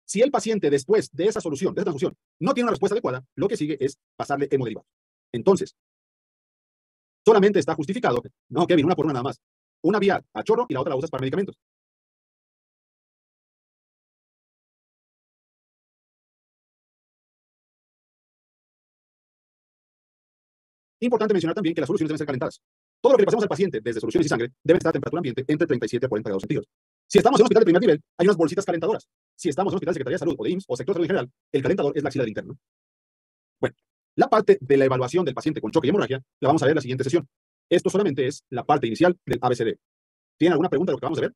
Si el paciente después de esa solución, de esa transfusión, no tiene una respuesta adecuada, lo que sigue es pasarle hemoderivados. Entonces, solamente está justificado, no, Kevin, una por una nada más. Una vía a chorro y la otra la usas para medicamentos. Importante mencionar también que las soluciones deben ser calentadas. Todo lo que le pasemos al paciente, desde soluciones y sangre, debe estar a temperatura ambiente entre 37 a 40 grados centígrados. Si estamos en un hospital de primer nivel, hay unas bolsitas calentadoras. Si estamos en un hospital de Secretaría de Salud o de IMSS o sector de salud en general, el calentador es la axila del interno. Bueno, la parte de la evaluación del paciente con choque y hemorragia la vamos a ver en la siguiente sesión. Esto solamente es la parte inicial del ABCD. ¿Tienen alguna pregunta de lo que vamos a ver?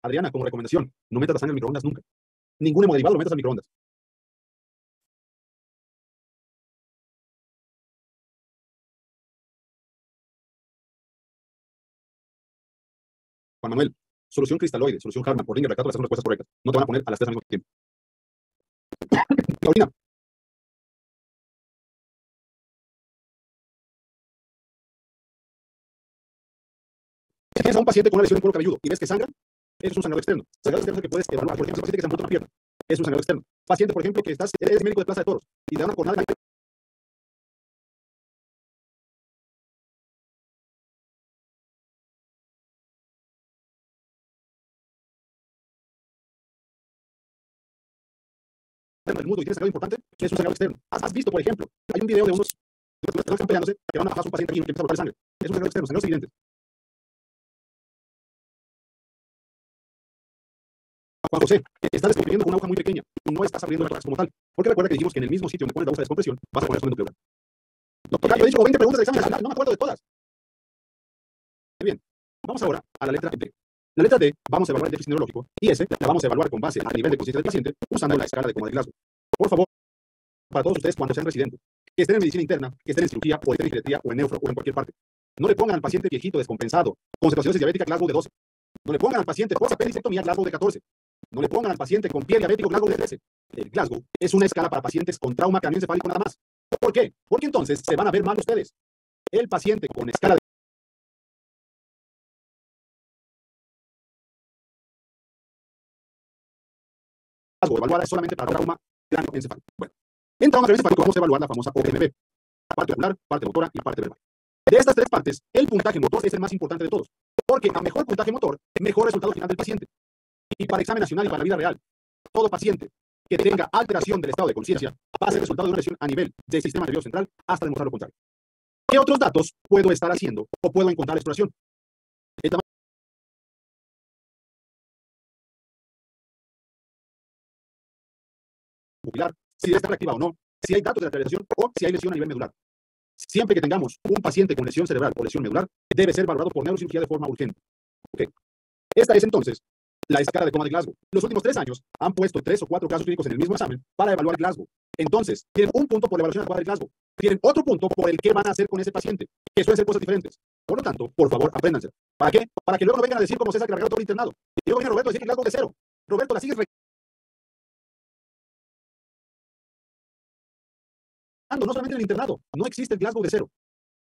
Adriana, como recomendación, no metas la sangre en microondas nunca. Ningún hemodiderivado lo metas al microondas. Juan Manuel, solución cristaloide, solución Harman por Ringer-Lactato, las son respuestas correctas. No te van a poner a las 3 al mismo tiempo. Paulina, Piensa a un paciente con una lesión en cuero cabelludo y ves que sangra, eso es un sangrado externo. Sangrado externo que puedes evaluar. Por ejemplo, paciente que se amputó una pierna, es un sangrado externo. Paciente, por ejemplo, que eres médico de Plaza de Toros y te da una cornada en el mundo y tienes sangrado importante, es un sangrado externo. Has visto, por ejemplo, hay un video de unos que están peleándose, que van a bajar a un paciente aquí y empieza a botar sangre. Es un sangrado externo, sangrados evidentes. Juan José, estás descomprimiendo con una aguja muy pequeña y no estás abriendo la tórax como tal. Porque recuerda que dijimos que en el mismo sitio donde pones la aguja de descompresión vas a poner solo nuclear. Doctor, yo he dicho como 20 preguntas de examen nacional, no me acuerdo de todas. Muy bien, vamos ahora a la letra D. La letra D vamos a evaluar el déficit neurológico y S la vamos a evaluar con base al nivel de conciencia del paciente usando la escala de Coma de Glasgow. Por favor, para todos ustedes cuando sean residentes, que estén en medicina interna, que estén en cirugía o estén en geriatría o en neufro o en cualquier parte, no le pongan al paciente viejito descompensado con cetoacidosis diabética Glasgow de 12. No le pongan al paciente post apendicectomía Glasgow de 14. No le pongan al paciente con pie diabético Glasgow de 13. El Glasgow es una escala para pacientes con trauma craneoencefálico nada más. ¿Por qué? Porque entonces se van a ver mal ustedes. El paciente con escala de Glasgow evaluada es solamente para trauma craneoencefálico. Bueno, en trauma craneoencefálico vamos a evaluar la famosa OMB. Parte ocular, parte motora y parte verbal. De estas tres partes, el puntaje motor es el más importante de todos, porque a mejor puntaje motor, mejor resultado final del paciente. Y para examen nacional y para la vida real, todo paciente que tenga alteración del estado de conciencia va a ser resultado de una lesión a nivel del sistema nervioso central hasta demostrar lo contrario. ¿Qué otros datos puedo estar haciendo o puedo encontrar la exploración? El tamaño pupilar, si está reactiva o no, si hay datos de lateralización o si hay lesión a nivel medular. Siempre que tengamos un paciente con lesión cerebral o lesión medular, debe ser valorado por neurocirugía de forma urgente. Okay. Esta es entonces la escala de Coma de Glasgow. Los últimos 3 años han puesto 3 o 4 casos clínicos en el mismo examen para evaluar Glasgow. Entonces, tienen un punto por la evaluación adecuada de Glasgow. Tienen otro punto por el que van a hacer con ese paciente, que suelen ser cosas diferentes. Por lo tanto, por favor, apréndanse. ¿Para qué? Para que luego no vengan a decir como César que la regala todo el internado. Y luego viene Roberto a decir que Glasgow de 0. Roberto, la sigues regalando, no solamente en el internado. No existe el Glasgow de 0.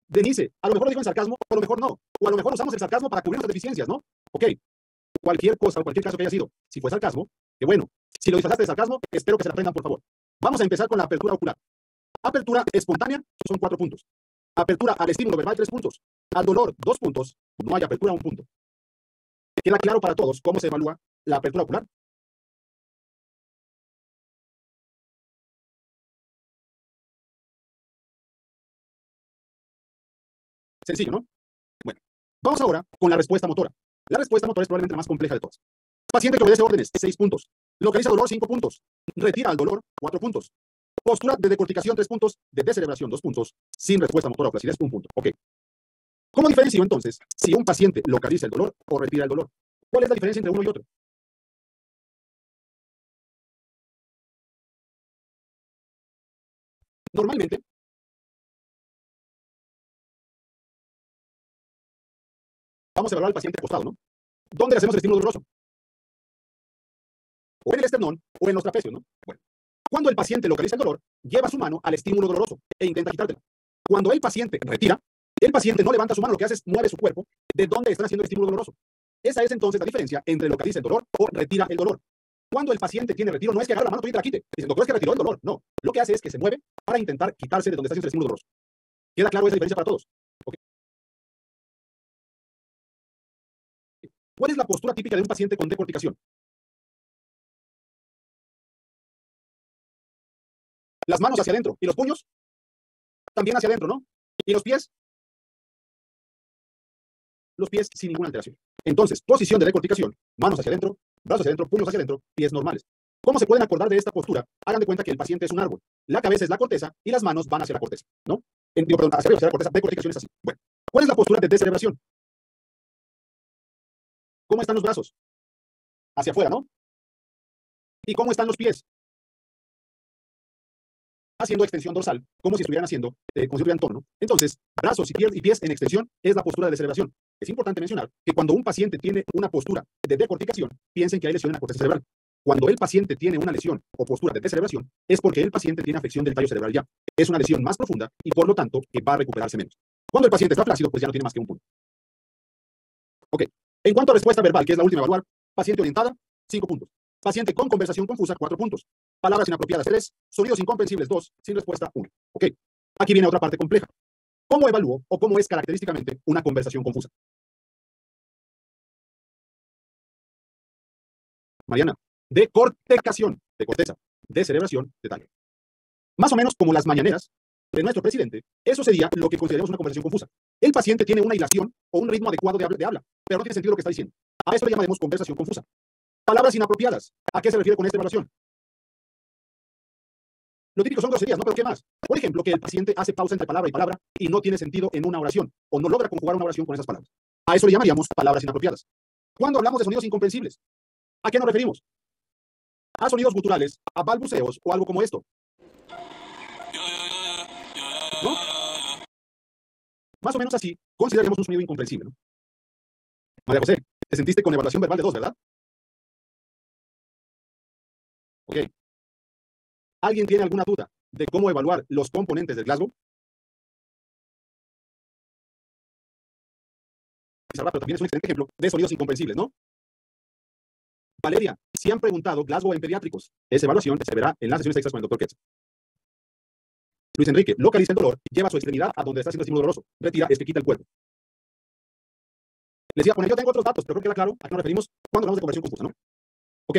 Denise, a lo mejor lo digo en sarcasmo, o a lo mejor no. O a lo mejor usamos el sarcasmo para cubrir nuestras deficiencias, ¿no? Ok. Cualquier cosa o cualquier caso que haya sido, si fue sarcasmo, que bueno. Si lo disfrazaste de sarcasmo, espero que se la aprendan, por favor. Vamos a empezar con la apertura ocular. Apertura espontánea son 4 puntos. Apertura al estímulo verbal, 3 puntos. Al dolor, 2 puntos. No hay apertura, 1 punto. ¿Queda claro para todos cómo se evalúa la apertura ocular? Sencillo, ¿no? Bueno, vamos ahora con la respuesta motora. La respuesta motora es probablemente la más compleja de todas. Paciente que obedece órdenes, 6 puntos. Localiza dolor, 5 puntos. Retira al dolor, 4 puntos. Postura de decorticación, 3 puntos. De descerebración, 2 puntos. Sin respuesta motora o flacidez, 1 punto. Ok. ¿Cómo diferencio entonces si un paciente localiza el dolor o retira el dolor? ¿Cuál es la diferencia entre uno y otro? Normalmente, vamos a evaluar al paciente acostado, ¿no? ¿Dónde le hacemos el estímulo doloroso? O en el esternón o en los trapecios, ¿no? Bueno, cuando el paciente localiza el dolor, lleva su mano al estímulo doloroso e intenta quitártela. Cuando el paciente retira, el paciente no levanta su mano, lo que hace es mueve su cuerpo de donde están haciendo el estímulo doloroso. Esa es entonces la diferencia entre localiza el dolor o retira el dolor. Cuando el paciente tiene retiro, no es que agarra la mano y te la quite. Dice, doctor, es que retiró el dolor. No, lo que hace es que se mueve para intentar quitarse de donde está haciendo el estímulo doloroso. ¿Queda claro esa diferencia para todos? Okay. ¿Cuál es la postura típica de un paciente con decorticación? Las manos hacia adentro y los puños también hacia adentro, ¿no? Y los pies sin ninguna alteración. Entonces, posición de decorticación, manos hacia adentro, brazos hacia adentro, puños hacia adentro, pies normales. ¿Cómo se pueden acordar de esta postura? Hagan de cuenta que el paciente es un árbol. La cabeza es la corteza y las manos van hacia la corteza, ¿no? Perdón, hacia la corteza. Decorticación es así. Bueno, ¿cuál es la postura de descerebración? ¿Cómo están los brazos? Hacia afuera, ¿no? ¿Y cómo están los pies? Haciendo extensión dorsal, como si estuvieran haciendo, como si estuvieran tono. Entonces, brazos y pies en extensión es la postura de descerebración. Es importante mencionar que cuando un paciente tiene una postura de decorticación, piensen que hay lesión en la corteza cerebral. Cuando el paciente tiene una lesión o postura de descerebración, es porque el paciente tiene afección del tallo cerebral ya. Es una lesión más profunda y por lo tanto que va a recuperarse menos. Cuando el paciente está flácido, pues ya no tiene más que un punto. Ok. En cuanto a respuesta verbal, que es la última a evaluar, paciente orientada, 5 puntos. Paciente con conversación confusa, 4 puntos. Palabras inapropiadas, 3. Sonidos incomprensibles, 2. Sin respuesta, 1. Ok. Aquí viene otra parte compleja. ¿Cómo evalúo o cómo es característicamente una conversación confusa? Mariana, de cortecación, de corteza, de cerebración, de tal. Más o menos como las mañaneras de nuestro presidente, eso sería lo que consideramos una conversación confusa. El paciente tiene una hilación o un ritmo adecuado de habla, pero no tiene sentido lo que está diciendo. A eso le llamaremos conversación confusa. Palabras inapropiadas. ¿A qué se refiere con esta evaluación? Lo típico son groserías, ¿no? ¿Pero qué más? Por ejemplo, que el paciente hace pausa entre palabra y palabra y no tiene sentido en una oración, o no logra conjugar una oración con esas palabras. A eso le llamaríamos palabras inapropiadas. Cuando hablamos de sonidos incomprensibles, ¿a qué nos referimos? A sonidos guturales, a balbuceos o algo como esto, ¿no? Más o menos así, consideraremos un sonido incomprensible, ¿no? María José, te sentiste con evaluación verbal de 2, ¿verdad? Ok. ¿Alguien tiene alguna duda de cómo evaluar los componentes del Glasgow? Pero también es un excelente ejemplo de sonidos incomprensibles, ¿no? Valeria, si han preguntado Glasgow en pediátricos, esa evaluación se verá en las sesiones extras con el doctor Ketz. Luis Enrique, localiza el dolor, lleva su extremidad a donde está haciendo estímulo doloroso, retira, es que quita el cuerpo. Les iba a poner, yo tengo otros datos, pero creo que queda claro a qué nos referimos cuando hablamos de conversión confusa, ¿no? Ok,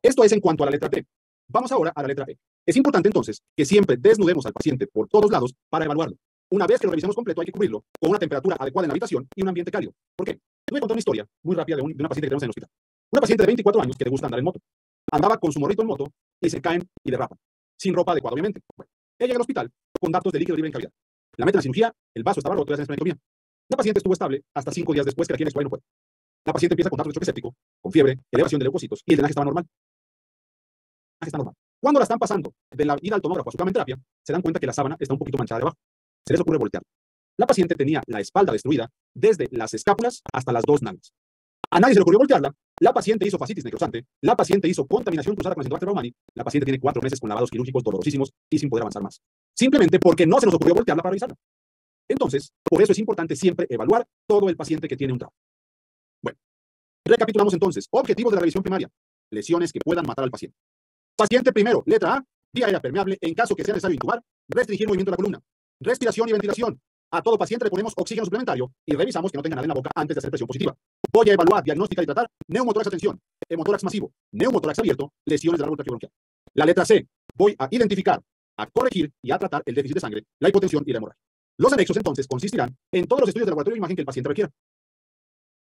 esto es en cuanto a la letra T. Vamos ahora a la letra E. Es importante entonces que siempre desnudemos al paciente por todos lados para evaluarlo. Una vez que lo revisemos completo, hay que cubrirlo con una temperatura adecuada en la habitación y un ambiente cálido. ¿Por qué? Te voy a contar una historia muy rápida de una paciente que tenemos en el hospital. Una paciente de 24 años que le gusta andar en moto. Andaba con su morrito en moto y se caen y derrapan. Sin ropa adecuada, obviamente. Bueno, ella llega al hospital con datos de líquido libre en cavidad. La meten a cirugía, el vaso estaba roto y hacen esplenectomía. La paciente estuvo estable hasta 5 días después que la quieren extubar y no puede. La paciente empieza con datos de choque séptico, con fiebre, elevación de leucocitos y el drenaje estaba normal. Está normal. Cuando la están pasando de la ida al tomógrafo a su cama en terapia, se dan cuenta que la sábana está un poquito manchada de abajo. Se les ocurre voltear. La paciente tenía la espalda destruida desde las escápulas hasta las 2 nalgas. A nadie se le ocurrió voltearla. La paciente hizo fascitis necrosante. La paciente hizo contaminación cruzada con el Helicobacter pneumoniae. La paciente tiene 4 meses con lavados quirúrgicos dolorosísimos y sin poder avanzar más. Simplemente porque no se nos ocurrió voltearla para revisarla. Entonces, por eso es importante siempre evaluar todo el paciente que tiene un trauma. Bueno, recapitulamos entonces. Objetivos de la revisión primaria. Lesiones que puedan matar al paciente. Paciente primero, letra A, vía aérea permeable en caso que sea necesario intubar, restringir movimiento de la columna. Respiración y ventilación. A todo paciente le ponemos oxígeno suplementario y revisamos que no tenga nada en la boca antes de hacer presión positiva. Voy a evaluar, diagnosticar y tratar neumotórax a tensión, hemotórax masivo, neumotórax abierto, lesiones del árbol traqueobronquial. La letra C, voy a identificar, a corregir y a tratar el déficit de sangre, la hipotensión y la hemorragia. Los anexos entonces consistirán en todos los estudios de laboratorio de imagen que el paciente requiera.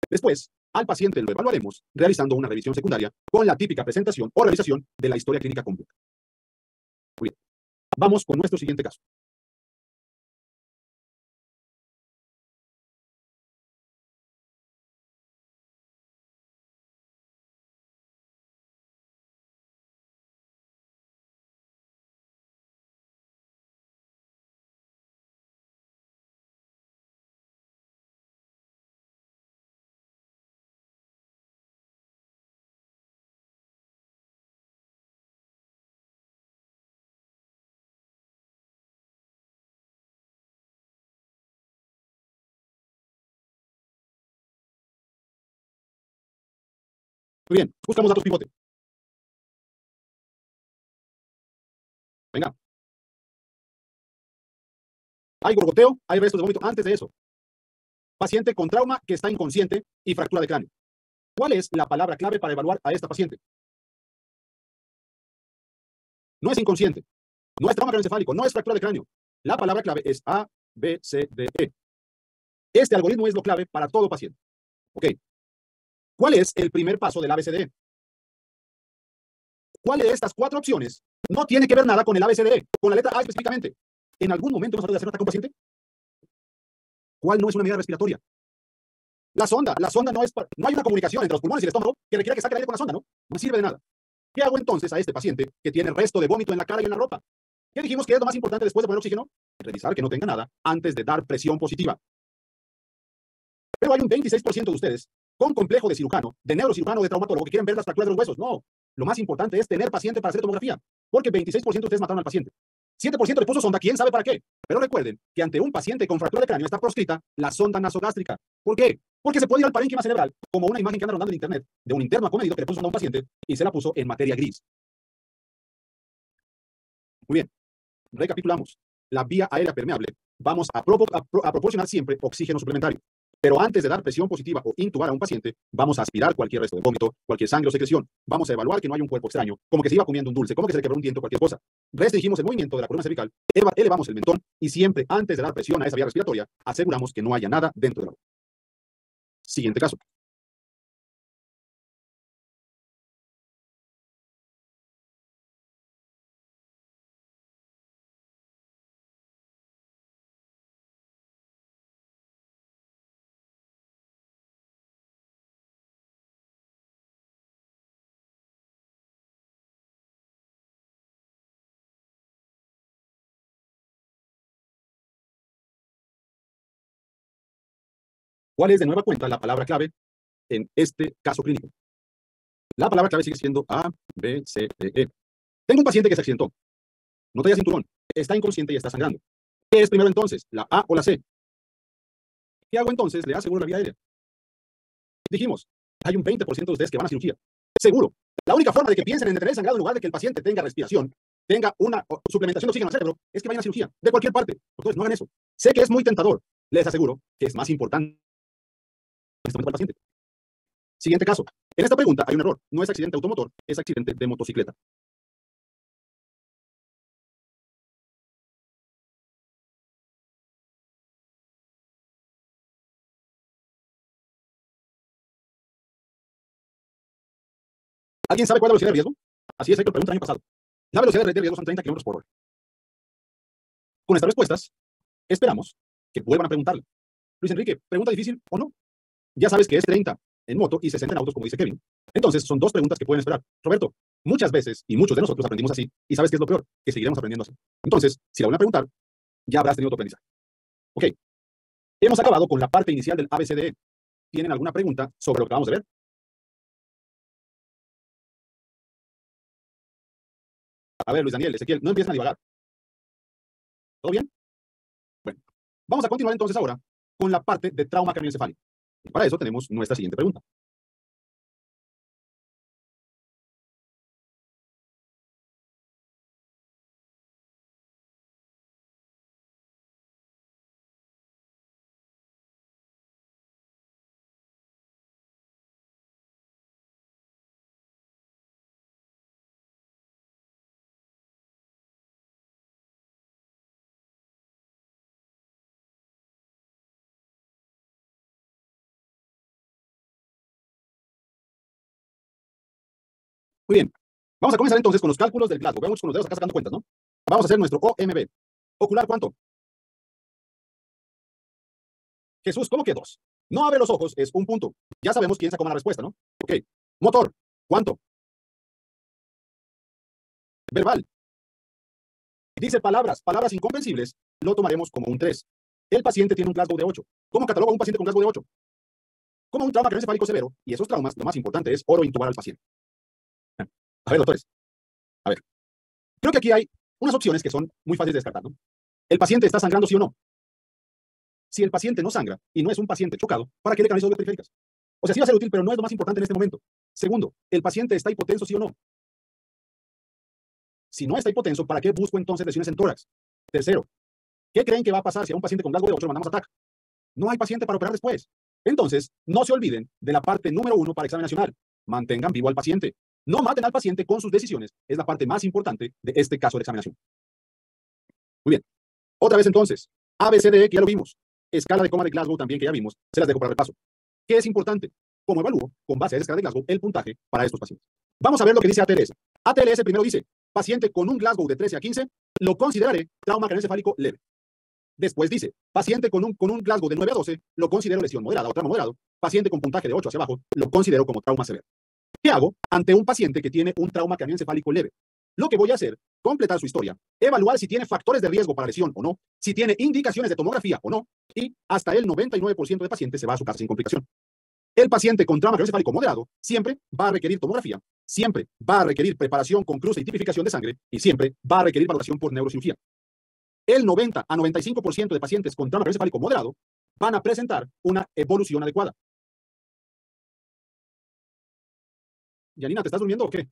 Después, al paciente lo evaluaremos realizando una revisión secundaria con la típica presentación o realización de la historia clínica completa. Muy bien. Vamos con nuestro siguiente caso. Muy bien, buscamos datos pivote. Venga. Hay gorgoteo, hay restos de vómito antes de eso. Paciente con trauma que está inconsciente y fractura de cráneo. ¿Cuál es la palabra clave para evaluar a esta paciente? No es inconsciente, no es trauma craneoencefálico, no es fractura de cráneo. La palabra clave es A, B, C, D, E. Este algoritmo es lo clave para todo paciente. Ok. ¿Cuál es el primer paso del ABCDE? ¿Cuál de estas 4 opciones no tiene que ver nada con el ABCDE, con la letra A específicamente? ¿En algún momento hemos hablado de hacer nota con paciente? ¿Cuál no es una medida respiratoria? La sonda no es, no hay una comunicación entre los pulmones y el estómago que requiera que saque el aire con la sonda, ¿no? No sirve de nada. ¿Qué hago entonces a este paciente que tiene resto de vómito en la cara y en la ropa? ¿Qué dijimos que es lo más importante después de poner oxígeno? Revisar que no tenga nada antes de dar presión positiva. Pero hay un 26% de ustedes con complejo de cirujano, de neurocirujano, de traumatólogo que quieren ver las fracturas de los huesos. No, lo más importante es tener paciente para hacer tomografía, porque 26% de ustedes mataron al paciente. 7% le puso sonda, quién sabe para qué. Pero recuerden que ante un paciente con fractura de cráneo está proscrita la sonda nasogástrica. ¿Por qué? Porque se puede ir al parénquima cerebral, como una imagen que anda rondando en internet de un interno acomedido que le puso sonda a un paciente y se la puso en materia gris. Muy bien, recapitulamos. La vía aérea permeable, vamos a proporcionar siempre oxígeno suplementario. Pero antes de dar presión positiva o intubar a un paciente, vamos a aspirar cualquier resto de vómito, cualquier sangre o secreción. Vamos a evaluar que no hay un cuerpo extraño, como que se iba comiendo un dulce, como que se le quebró un diente o cualquier cosa. Restringimos el movimiento de la columna cervical, elevamos el mentón y siempre antes de dar presión a esa vía respiratoria, aseguramos que no haya nada dentro de la boca. Siguiente caso. ¿Cuál es de nueva cuenta la palabra clave en este caso clínico? La palabra clave sigue siendo A, B, C, D, E. Tengo un paciente que se accidentó. No traía cinturón. Está inconsciente y está sangrando. ¿Qué es primero entonces? ¿La A o la C? ¿Qué hago entonces? Le aseguro la vía aérea. Dijimos, hay un 20% de ustedes que van a cirugía. Seguro. La única forma de que piensen en detener el sangrado en lugar de que el paciente tenga respiración, tenga una suplementación de oxígeno al cerebro, es que vayan a cirugía, de cualquier parte. Entonces, no hagan eso. Sé que es muy tentador. Les aseguro que es más importante en este momento para el paciente. Siguiente caso. En esta pregunta hay un error. No es accidente automotor, es accidente de motocicleta. ¿Alguien sabe cuál es la velocidad de riesgo? Así es, hay que lo pregunté el año pasado. La velocidad de riesgo son 30 km por hora. Con estas respuestas, esperamos que vuelvan a preguntarle. Luis Enrique, ¿pregunta difícil o no? Ya sabes que es 30 en moto y 60 en autos, como dice Kevin. Entonces, son dos preguntas que pueden esperar. Roberto, muchas veces, y muchos de nosotros aprendimos así, y ¿sabes qué es lo peor? Que seguiremos aprendiendo así. Entonces, si la van a preguntar, ya habrás tenido tu aprendizaje. Ok, hemos acabado con la parte inicial del ABCDE. ¿Tienen alguna pregunta sobre lo que acabamos de ver? A ver, Luis Daniel, Ezequiel, no empiecen a divagar. ¿Todo bien? Bueno, vamos a continuar entonces ahora con la parte de trauma craneoencefálico. Y para eso tenemos nuestra siguiente pregunta. Muy bien, vamos a comenzar entonces con los cálculos del Glasgow. Veamos con los dedos acá sacando cuentas, ¿no? Vamos a hacer nuestro OMB. ¿Ocular cuánto? Jesús, ¿cómo que 2? No abre los ojos, es un punto. Ya sabemos quién sacó la respuesta, ¿no? Ok. Motor, ¿cuánto? Verbal. Dice palabras, palabras incomprensibles, lo tomaremos como un 3. El paciente tiene un Glasgow de 8. ¿Cómo cataloga un paciente con Glasgow de 8? Como un trauma craneoencefálico severo, y esos traumas, lo más importante es oro intubar al paciente. A ver, doctores. A ver. Creo que aquí hay unas opciones que son muy fáciles de descartar, ¿no? ¿El paciente está sangrando, sí o no? Si el paciente no sangra y no es un paciente chocado, ¿para qué le canalizo vías periféricas? O sea, sí va a ser útil, pero no es lo más importante en este momento. Segundo, ¿el paciente está hipotenso, sí o no? Si no está hipotenso, ¿para qué busco entonces lesiones en tórax? Tercero, ¿qué creen que va a pasar si a un paciente con Glasgow de 8 lo mandamos a TAC? No hay paciente para operar después. Entonces, no se olviden de la parte número 1 para examen nacional. Mantengan vivo al paciente. No maten al paciente con sus decisiones. Es la parte más importante de este caso de examinación. Muy bien. Otra vez entonces, ABCDE, que ya lo vimos. Escala de coma de Glasgow también, que ya vimos. Se las dejo para repaso. ¿Qué es importante? ¿Cómo evalúo, con base a esa escala de Glasgow, el puntaje para estos pacientes? Vamos a ver lo que dice ATLS. ATLS primero dice, paciente con un Glasgow de 13 a 15, lo consideraré trauma craneoencefálico leve. Después dice, paciente con un Glasgow de 9 a 12, lo considero lesión moderada o trauma moderado. Paciente con puntaje de 8 hacia abajo, lo considero como trauma severo. ¿Qué hago ante un paciente que tiene un trauma craneoencefálico leve? Lo que voy a hacer, completar su historia, evaluar si tiene factores de riesgo para lesión o no, si tiene indicaciones de tomografía o no, y hasta el 99% de pacientes se va a su casa sin complicación. El paciente con trauma craneoencefálico moderado siempre va a requerir tomografía, siempre va a requerir preparación con cruce y tipificación de sangre y siempre va a requerir valoración por neurocirugía. El 90 a 95% de pacientes con trauma craneoencefálico moderado van a presentar una evolución adecuada. Yanina, ¿te estás durmiendo o qué?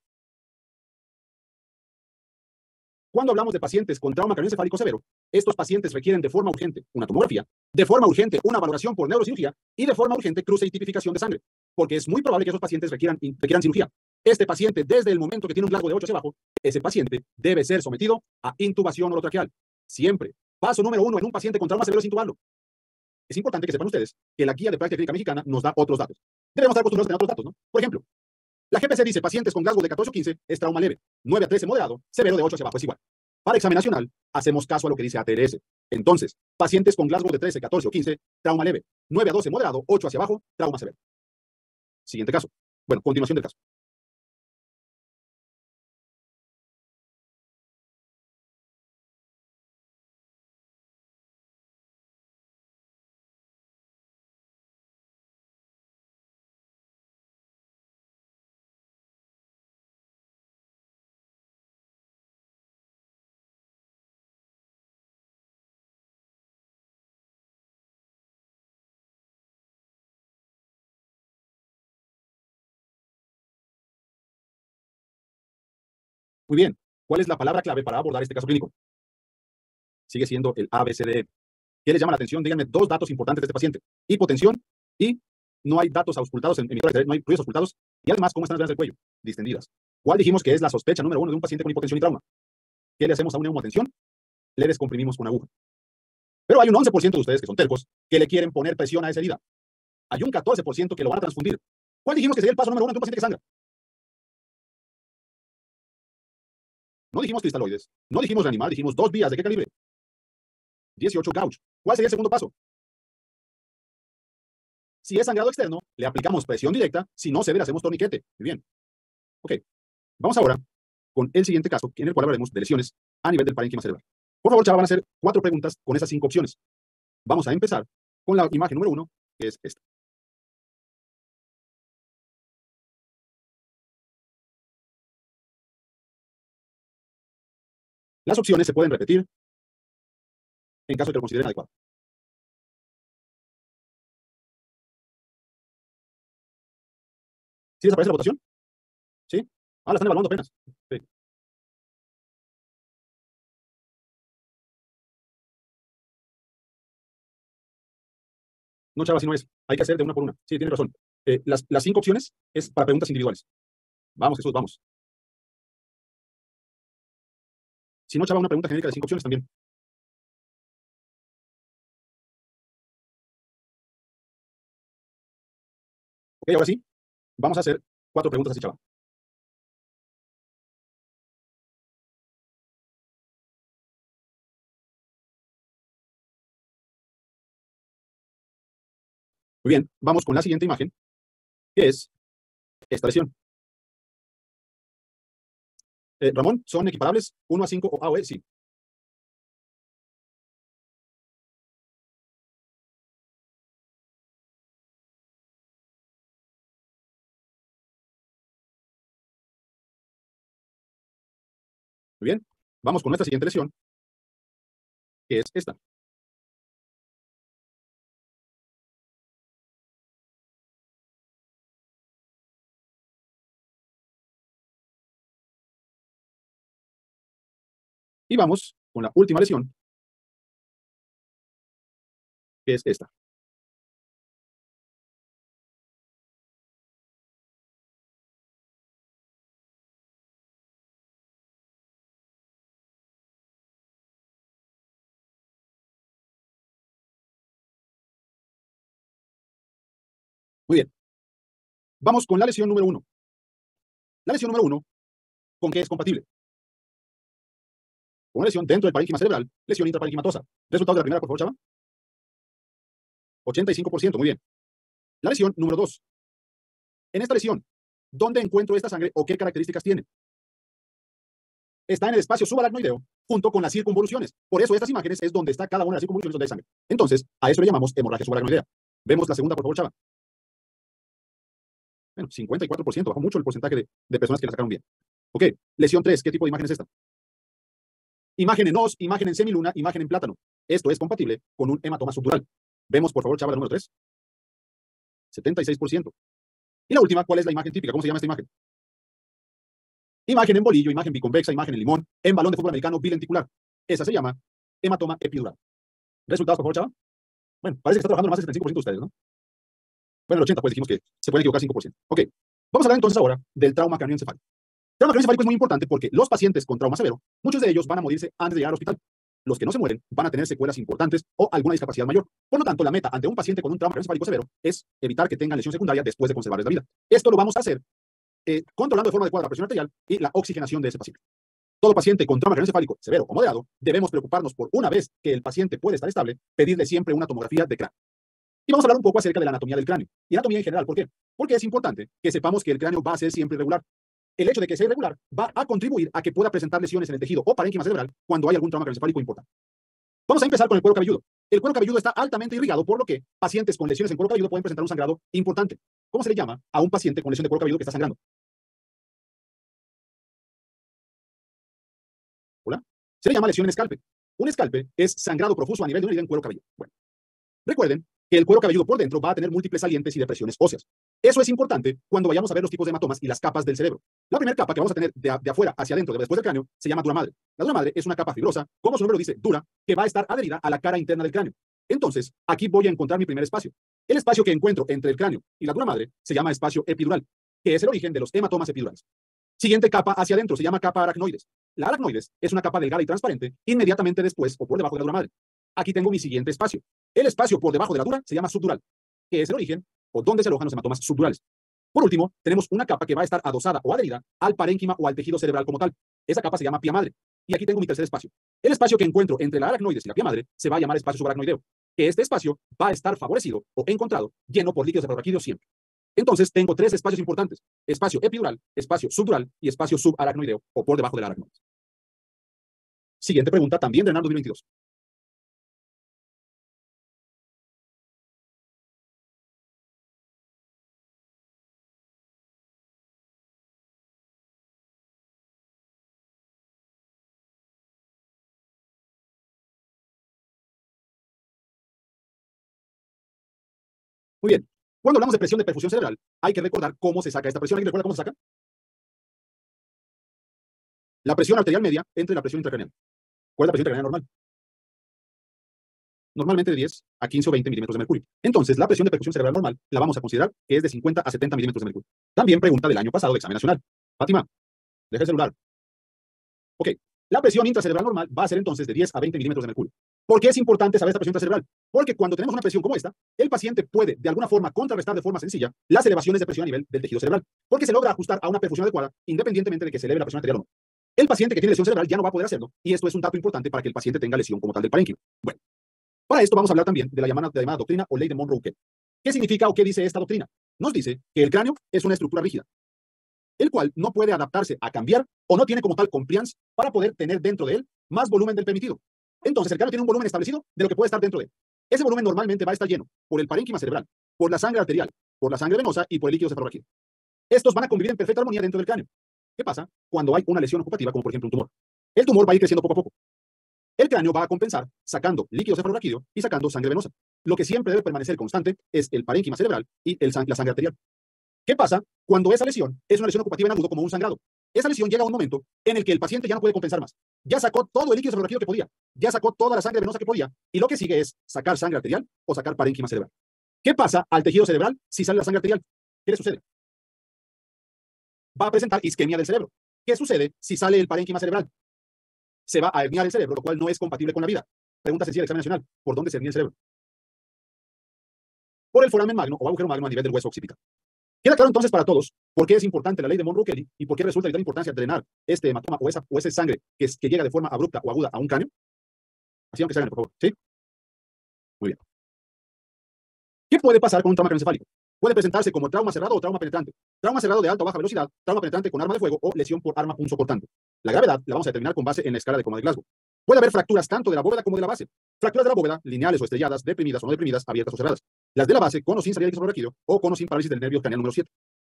Cuando hablamos de pacientes con trauma craneoencefálico severo, estos pacientes requieren de forma urgente una tomografía, de forma urgente una valoración por neurocirugía y de forma urgente cruce y tipificación de sangre, porque es muy probable que esos pacientes requieran cirugía. Este paciente, desde el momento que tiene un Glasgow de 8 hacia abajo, ese paciente debe ser sometido a intubación orotraqueal. Siempre. Paso número 1 en un paciente con trauma severo es intubarlo. Es importante que sepan ustedes que la guía de práctica clínica mexicana nos da otros datos. Debemos estar acostumbrados a tener otros datos, ¿no? Por ejemplo, la GPC dice pacientes con Glasgow de 14 o 15 es trauma leve, 9 a 13 moderado, severo de 8 hacia abajo es igual. Para examen nacional, hacemos caso a lo que dice ATLS. Entonces, pacientes con Glasgow de 13, 14 o 15, trauma leve, 9 a 12 moderado, 8 hacia abajo, trauma severo. Siguiente caso. Bueno, continuación del caso. Muy bien. ¿Cuál es la palabra clave para abordar este caso clínico? Sigue siendo el ABCDE. ¿Qué les llama la atención? Díganme dos datos importantes de este paciente. Hipotensión y no hay datos auscultados en emisores, no hay ruidos auscultados. Y además, ¿cómo están las venas del cuello? Distendidas. ¿Cuál dijimos que es la sospecha número 1 de un paciente con hipotensión y trauma? ¿Qué le hacemos a una neumotensión? Le descomprimimos con aguja. Pero hay un 11% de ustedes que son tercos que le quieren poner presión a esa herida. Hay un 14% que lo van a transfundir. ¿Cuál dijimos que sería el paso número 1 de un paciente que sangra? No dijimos cristaloides, no dijimos reanimal, dijimos 2 vías. ¿De qué calibre? 18 gauge. ¿Cuál sería el segundo paso? Si es sangrado externo, le aplicamos presión directa. Si no se ve, le hacemos torniquete. Muy bien. Ok. Vamos ahora con el siguiente caso, en el cual hablaremos de lesiones a nivel del parénquima cerebral. Por favor, chaval, van a hacer 4 preguntas con esas 5 opciones. Vamos a empezar con la imagen número 1, que es esta. Las opciones se pueden repetir en caso de que lo consideren adecuado. ¿Sí desaparece la votación? ¿Sí? Ah, la están evaluando apenas. Sí. No, chava, así no es. Hay que hacer de una por una. Sí, tienes razón. Las 5 opciones es para preguntas individuales. Vamos, Jesús, vamos. Si no, chava, una pregunta genérica de 5 opciones también. Ok, ahora sí, vamos a hacer 4 preguntas así, chava. Muy bien, vamos con la siguiente imagen, que es esta lesión. Ramón, ¿son equiparables 1 a 5 o A o E? Sí. Muy bien, vamos con nuestra siguiente lesión, que es esta. Y vamos con la última lesión, que es esta. Muy bien, vamos con la lesión número 1. La lesión número 1, ¿con qué es compatible? Con una lesión dentro del parénquima cerebral, lesión intraparenquimatosa. Resultado de la primera, por favor, chava. 85%, muy bien. La lesión número 2. En esta lesión, ¿dónde encuentro esta sangre o qué características tiene? Está en el espacio subaracnoideo junto con las circunvoluciones. Por eso estas imágenes es donde está cada una de las circunvoluciones donde hay sangre. Entonces, a eso le llamamos hemorragia subaracnoidea. Vemos la segunda, por favor, chava. Bueno, 54%, bajó mucho el porcentaje de personas que la sacaron bien. Ok, lesión 3, ¿qué tipo de imagen es esta? Imagen en os, imagen en semiluna, imagen en plátano. Esto es compatible con un hematoma subdural. Vemos, por favor, chava, la número 3. 76%. Y la última, ¿cuál es la imagen típica? ¿Cómo se llama esta imagen? Imagen en bolillo, imagen biconvexa, imagen en limón, en balón de fútbol americano bilenticular. Esa se llama hematoma epidural. ¿Resultados, por favor, chava? Bueno, parece que está trabajando más del 75% de ustedes, ¿no? Bueno, el 80%, pues dijimos que se pueden equivocar 5%. Ok, vamos a hablar entonces ahora del trauma craneoencefálico. El trauma craneoencefálico es muy importante porque los pacientes con trauma severo, muchos de ellos van a morirse antes de llegar al hospital. Los que no se mueren van a tener secuelas importantes o alguna discapacidad mayor. Por lo tanto, la meta ante un paciente con un trauma craneoencefálico severo es evitar que tengan lesión secundaria después de conservarles la vida. Esto lo vamos a hacer controlando de forma adecuada la presión arterial y la oxigenación de ese paciente. Todo paciente con trauma craneoencefálico severo o moderado, debemos preocuparnos por, una vez que el paciente puede estar estable, pedirle siempre una tomografía de cráneo. Y vamos a hablar un poco acerca de la anatomía del cráneo. Y anatomía en general, ¿por qué? Porque es importante que sepamos que el cráneo va a ser siempre irregular. El hecho de que sea irregular va a contribuir a que pueda presentar lesiones en el tejido o parénquima cerebral cuando hay algún trauma craneoencefálico importante. Vamos a empezar con el cuero cabelludo. El cuero cabelludo está altamente irrigado, por lo que pacientes con lesiones en cuero cabelludo pueden presentar un sangrado importante. ¿Cómo se le llama a un paciente con lesión de cuero cabelludo que está sangrando? ¿Hola? Se le llama lesión en escalpe. Un escalpe es sangrado profuso a nivel de una herida en cuero cabelludo. Bueno, recuerden que el cuero cabelludo por dentro va a tener múltiples salientes y depresiones óseas. Eso es importante cuando vayamos a ver los tipos de hematomas y las capas del cerebro. La primera capa que vamos a tener de afuera hacia adentro, después del cráneo, se llama dura madre. La dura madre es una capa fibrosa, como su nombre lo dice, dura, que va a estar adherida a la cara interna del cráneo. Entonces, aquí voy a encontrar mi primer espacio. El espacio que encuentro entre el cráneo y la dura madre se llama espacio epidural, que es el origen de los hematomas epidurales. Siguiente capa hacia adentro se llama capa aracnoides. La aracnoides es una capa delgada y transparente inmediatamente después o por debajo de la dura madre. Aquí tengo mi siguiente espacio. El espacio por debajo de la dura se llama subdural, que es el origen o donde se alojan los hematomas subdurales. Por último, tenemos una capa que va a estar adosada o adherida al parénquima o al tejido cerebral como tal. Esa capa se llama pía madre. Y aquí tengo mi tercer espacio. El espacio que encuentro entre la aracnoides y la pía madre se va a llamar espacio subaracnoideo, que este espacio va a estar favorecido o encontrado lleno por líquidos cefalorraquídeos siempre. Entonces tengo tres espacios importantes: espacio epidural, espacio subdural y espacio subaracnoideo o por debajo de la aracnoides. Siguiente pregunta, también de Renal 2022. Muy bien. Cuando hablamos de presión de perfusión cerebral, hay que recordar cómo se saca esta presión. ¿Alguien recuerda cómo se saca? La presión arterial media entre la presión intracraneal. ¿Cuál es la presión intracraneal normal? Normalmente de 10 a 15 o 20 milímetros de mercurio. Entonces, la presión de perfusión cerebral normal la vamos a considerar que es de 50 a 70 milímetros de mercurio. También pregunta del año pasado de examen nacional. Fátima, deja el celular. Ok, la presión intracerebral normal va a ser entonces de 10 a 20 milímetros de mercurio. ¿Por qué es importante saber esta presión intracerebral? Porque cuando tenemos una presión como esta, el paciente puede de alguna forma contrarrestar de forma sencilla las elevaciones de presión a nivel del tejido cerebral, porque se logra ajustar a una perfusión adecuada independientemente de que se eleve la presión arterial o no. El paciente que tiene lesión cerebral ya no va a poder hacerlo, y esto es un dato importante para que el paciente tenga lesión como tal del parénquima. Bueno, para esto vamos a hablar también de la llamada doctrina o ley de Monroe-Kent. ¿Qué significa o qué dice esta doctrina? Nos dice que el cráneo es una estructura rígida, el cual no puede adaptarse a cambiar o no tiene como tal compliance para poder tener dentro de él más volumen del permitido. Entonces, el cráneo tiene un volumen establecido de lo que puede estar dentro de él. Ese volumen normalmente va a estar lleno por el parénquima cerebral, por la sangre arterial, por la sangre venosa y por el líquido cefalorraquídeo. Estos van a convivir en perfecta armonía dentro del cráneo. ¿Qué pasa cuando hay una lesión ocupativa, como por ejemplo un tumor? El tumor va a ir creciendo poco a poco. El cráneo va a compensar sacando líquido cefalorraquídeo y sacando sangre venosa. Lo que siempre debe permanecer constante es el parénquima cerebral y la sangre arterial. ¿Qué pasa cuando esa lesión es una lesión ocupativa en agudo como un sangrado? Esa lesión llega a un momento en el que el paciente ya no puede compensar más. Ya sacó todo el líquido cefalorraquídeo que podía, ya sacó toda la sangre venosa que podía, y lo que sigue es sacar sangre arterial o sacar parénquima cerebral. ¿Qué pasa al tejido cerebral si sale la sangre arterial? ¿Qué le sucede? Va a presentar isquemia del cerebro. ¿Qué sucede si sale el parénquima cerebral? Se va a herniar el cerebro, lo cual no es compatible con la vida. Pregunta sencilla del examen nacional: ¿por dónde se hernia el cerebro? Por el foramen magno o agujero magno a nivel del hueso occipital. Queda claro entonces para todos por qué es importante la ley de Monroe-Kelly y por qué resulta de vital importancia drenar este hematoma o esa sangre que llega de forma abrupta o aguda a un cráneo. Así, aunque se hagan, por favor. ¿Sí? Muy bien. ¿Qué puede pasar con un trauma craneoencefálico? Puede presentarse como trauma cerrado o trauma penetrante. Trauma cerrado de alta o baja velocidad, trauma penetrante con arma de fuego o lesión por arma punzocortante. La gravedad la vamos a determinar con base en la escala de Coma de Glasgow. Puede haber fracturas tanto de la bóveda como de la base. Fracturas de la bóveda, lineales o estrelladas, deprimidas o no deprimidas, abiertas o cerradas. Las de la base, con o sin salida de cefalorraquídeo o con o sin parálisis del nervio craneal número 7.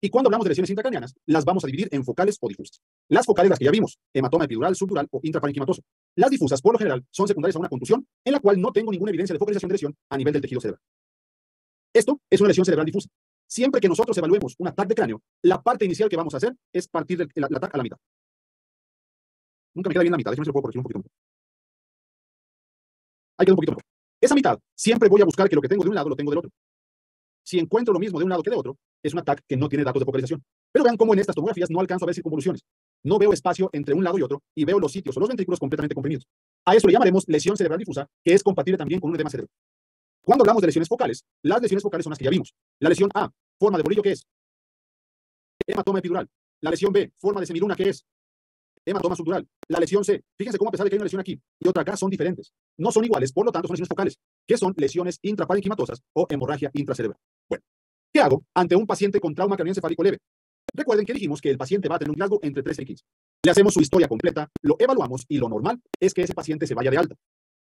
Y cuando hablamos de lesiones intracraneanas, las vamos a dividir en focales o difusas. Las focales, las que ya vimos, hematoma epidural, subdural o intraparenquimatoso. Las difusas, por lo general, son secundarias a una contusión en la cual no tengo ninguna evidencia de focalización de lesión a nivel del tejido cerebral. Esto es una lesión cerebral difusa. Siempre que nosotros evaluemos un ataque de cráneo, la parte inicial que vamos a hacer es partir el ataque a la mitad. Nunca me queda bien la mitad, déjame ver si lo puedo corregir un poquito mejor. Ahí queda un poquito mejor. Esa mitad, siempre voy a buscar que lo que tengo de un lado lo tengo del otro. Si encuentro lo mismo de un lado que de otro, es un ataque que no tiene datos de focalización. Pero vean cómo en estas tomografías no alcanzo a ver circunvoluciones. No veo espacio entre un lado y otro y veo los sitios o los ventrículos completamente comprimidos. A eso le llamaremos lesión cerebral difusa, que es compatible también con un edema cerebral. Cuando hablamos de lesiones focales, las lesiones focales son las que ya vimos. La lesión A, forma de bolillo, ¿qué es? Hematoma epidural. La lesión B, forma de semiluna, ¿qué es? Hematoma subdural. La lesión C, fíjense cómo a pesar de que hay una lesión aquí y otra acá, son diferentes. No son iguales, por lo tanto son lesiones focales, que son lesiones intraparenquimatosas o hemorragia intracerebral. Bueno, ¿qué hago ante un paciente con trauma craneoencefálico leve? Recuerden que dijimos que el paciente va a tener un rasgo entre 13 y 15. Le hacemos su historia completa, lo evaluamos y lo normal es que ese paciente se vaya de alta.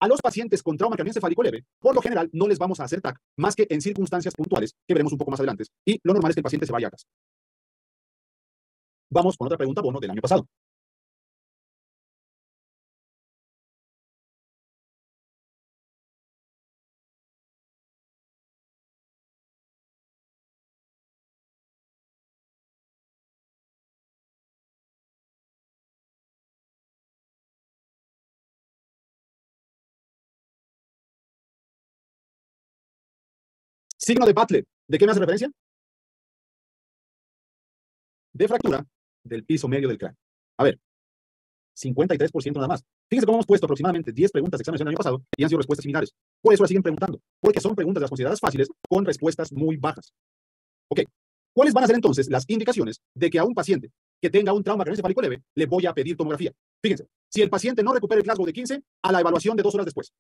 A los pacientes con trauma craneoencefálico leve, por lo general, no les vamos a hacer TAC más que en circunstancias puntuales que veremos un poco más adelante. Y lo normal es que el paciente se vaya a casa. Vamos con otra pregunta bono del año pasado. Signo de Butler. ¿De qué me hace referencia? De fractura del piso medio del cráneo. A ver, 53% nada más. Fíjense cómo hemos puesto aproximadamente 10 preguntas de exámenes el año pasado y han sido respuestas similares. Por eso las siguen preguntando, porque son preguntas de las consideradas fáciles con respuestas muy bajas. Ok, ¿cuáles van a ser entonces las indicaciones de que a un paciente que tenga un trauma craneoencefálico leve le voy a pedir tomografía? Fíjense, si el paciente no recupera el rasgo de 15, a la evaluación de 2 horas después.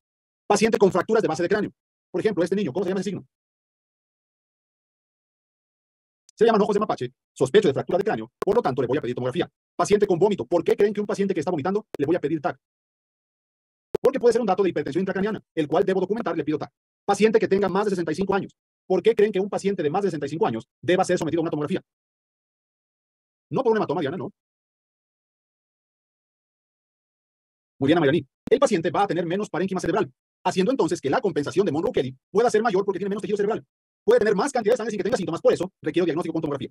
Paciente con fracturas de base de cráneo. Por ejemplo, este niño, ¿cómo se llama ese signo? Se llaman ojos de mapache, sospecho de fractura de cráneo, por lo tanto le voy a pedir tomografía. Paciente con vómito, ¿por qué creen que un paciente que está vomitando le voy a pedir TAC? Porque puede ser un dato de hipertensión intracraniana, el cual debo documentar, le pido TAC. Paciente que tenga más de 65 años, ¿por qué creen que un paciente de más de 65 años deba ser sometido a una tomografía? No por un hematoma, Diana, no. Muy bien, Mayrani. El paciente va a tener menos parénquima cerebral, haciendo entonces que la compensación de Monroe-Kelly pueda ser mayor porque tiene menos tejido cerebral. Puede tener más cantidad de sangre sin que tenga síntomas, por eso requiero diagnóstico con tomografía.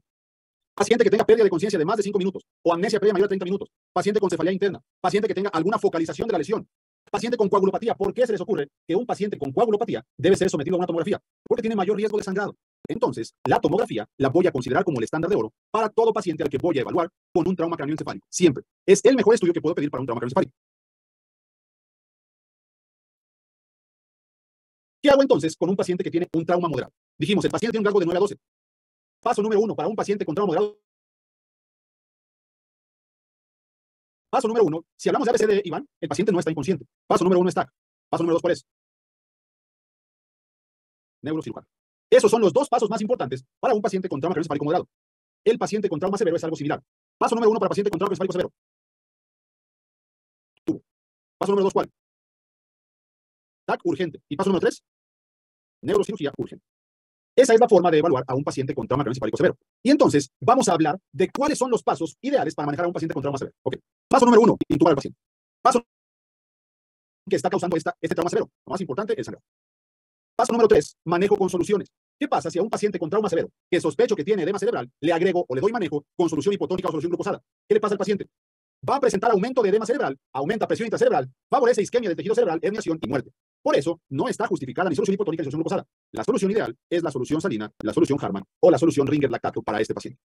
Paciente que tenga pérdida de conciencia de más de 5 minutos o amnesia previa mayor a 30 minutos. Paciente con cefalea interna. Paciente que tenga alguna focalización de la lesión. Paciente con coagulopatía. ¿Por qué se les ocurre que un paciente con coagulopatía debe ser sometido a una tomografía? Porque tiene mayor riesgo de sangrado. Entonces, la tomografía la voy a considerar como el estándar de oro para todo paciente al que voy a evaluar con un trauma craneoencefálico. Siempre. Es el mejor estudio que puedo pedir para un trauma craneoencefálico. ¿Qué hago entonces con un paciente que tiene un trauma moderado? Dijimos, el paciente tiene un rasgo de 9 a 12. Paso número 1 para un paciente con trauma moderado. Paso número 1, si hablamos de ABCD, Iván, el paciente no está inconsciente. Paso número 1 está. Paso número 2, ¿cuál es? Neurocirujano. Esos son los 2 pasos más importantes para un paciente con trauma craneoencefálico moderado. El paciente con trauma severo es algo similar. Paso número 1 para paciente con trauma craneoencefálico severo. Paso número 2, ¿cuál? TAC urgente. Y paso número 3, neurocirugía urgente. Esa es la forma de evaluar a un paciente con trauma craneoencefálico severo. Y entonces vamos a hablar de cuáles son los pasos ideales para manejar a un paciente con trauma severo. Okay. Paso número 1, intubar al paciente. Paso que está causando este trauma severo. Lo más importante, el sangrado. Paso número 3, manejo con soluciones. ¿Qué pasa si a un paciente con trauma severo, que sospecho que tiene edema cerebral, le agrego o le doy manejo con solución hipotónica o solución glucosada? ¿Qué le pasa al paciente? Va a presentar aumento de edema cerebral, aumenta presión intracerebral, favorece isquemia del tejido cerebral, herniación y muerte. Por eso, no está justificada ni solución hipotónica ni solución glucosada. La solución ideal es la solución salina, la solución Harman o la solución Ringer lactato para este paciente.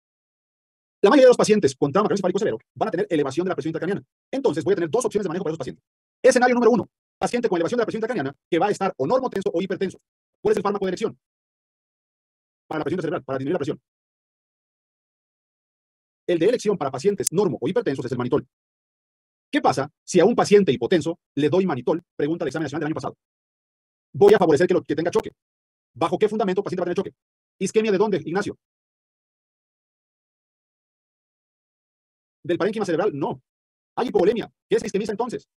La mayoría de los pacientes con trauma craneoencefálico severo van a tener elevación de la presión intracraniana. Entonces voy a tener 2 opciones de manejo para esos pacientes. Escenario número 1, paciente con elevación de la presión intracraniana que va a estar o normotenso o hipertenso. ¿Cuál es el fármaco de elección? Para la presión cerebral, para disminuir la presión. El de elección para pacientes normo o hipertensos es el manitol. ¿Qué pasa si a un paciente hipotenso le doy manitol? Pregunta del examen nacional del año pasado. Voy a favorecer que tenga choque. ¿Bajo qué fundamento el paciente va a tener choque? ¿Isquemia de dónde, Ignacio? ¿Del parénquima cerebral? No. ¿Hay hipovolemia? ¿Qué es isquemia entonces?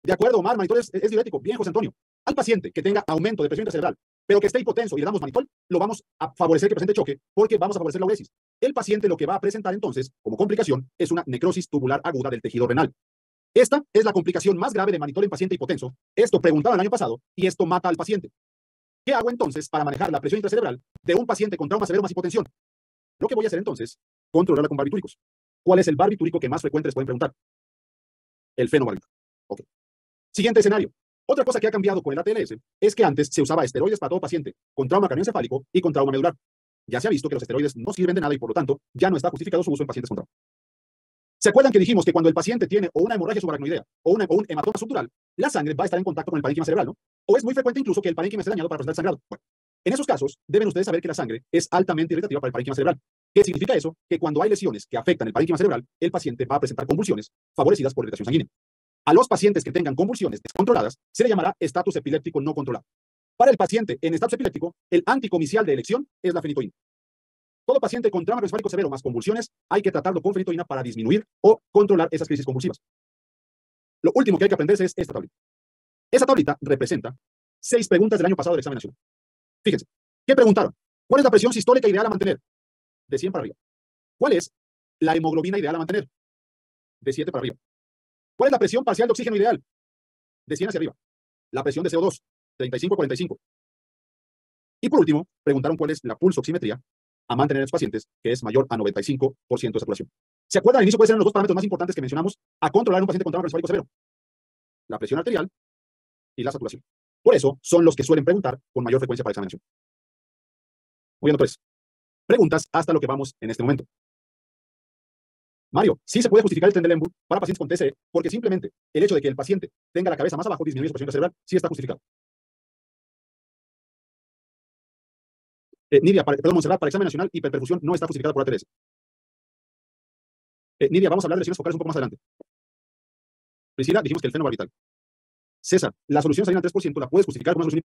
De acuerdo, Omar, manitol es diurético. Bien, José Antonio. Al paciente que tenga aumento de presión intracerebral, pero que esté hipotenso y le damos mannitol, lo vamos a favorecer que presente choque porque vamos a favorecer la uresis. El paciente lo que va a presentar entonces, como complicación, es una necrosis tubular aguda del tejido renal. Esta es la complicación más grave de mannitol en paciente hipotenso. Esto preguntaba el año pasado y esto mata al paciente. ¿Qué hago entonces para manejar la presión intracerebral de un paciente con trauma severo más hipotensión? Lo que voy a hacer entonces, controlarla con barbitúricos. ¿Cuál es el barbitúrico que más frecuente les pueden preguntar? El fenobarbital. Ok. Siguiente escenario. Otra cosa que ha cambiado con el ATLS es que antes se usaba esteroides para todo paciente con trauma craneoencefálico y con trauma medular. Ya se ha visto que los esteroides no sirven de nada y por lo tanto ya no está justificado su uso en pacientes con trauma. ¿Se acuerdan que dijimos que cuando el paciente tiene o una hemorragia subaracnoidea o un hematoma subdural, la sangre va a estar en contacto con el parénquima cerebral, ¿no? O es muy frecuente incluso que el parénquima esté dañado para presentar sangrado. Bueno, en esos casos deben ustedes saber que la sangre es altamente irritativa para el parénquima cerebral. ¿Qué significa eso? Que cuando hay lesiones que afectan el parénquima cerebral, el paciente va a presentar convulsiones favorecidas por irritación sanguínea. A los pacientes que tengan convulsiones descontroladas se le llamará estatus epiléptico no controlado. Para el paciente en estatus epiléptico, el anticomicial de elección es la fenitoína. Todo paciente con trauma craneoencefálico severo más convulsiones hay que tratarlo con fenitoína para disminuir o controlar esas crisis convulsivas. Lo último que hay que aprenderse es esta tablita. Esa tablita representa 6 preguntas del año pasado del examen nacional. Fíjense, ¿qué preguntaron? ¿Cuál es la presión sistólica ideal a mantener? De 100 para arriba. ¿Cuál es la hemoglobina ideal a mantener? De 7 para arriba. ¿Cuál es la presión parcial de oxígeno ideal? De 100 hacia arriba. La presión de CO2, 35 a 45. Y por último, preguntaron cuál es la pulsoximetría a mantener en los pacientes, que es mayor a 95% de saturación. ¿Se acuerdan? Al inicio pueden ser los dos parámetros más importantes que mencionamos a controlar en un paciente con trauma craneoencefálico severo. La presión arterial y la saturación. Por eso son los que suelen preguntar con mayor frecuencia para examinación. Muy bien, doctores. Preguntas hasta lo que vamos en este momento. Mario, sí se puede justificar el Trendelenburg para pacientes con TCE porque simplemente el hecho de que el paciente tenga la cabeza más abajo disminuye su presión cerebral, sí está justificado. Nidia, perdón, Montserrat, para examen nacional, hiperperfusión no está justificada por ATLS. Nidia, vamos a hablar de lesiones focales un poco más adelante. Priscila, dijimos que el fenobarbital. César, la solución salina al 3% la puedes justificar con una solución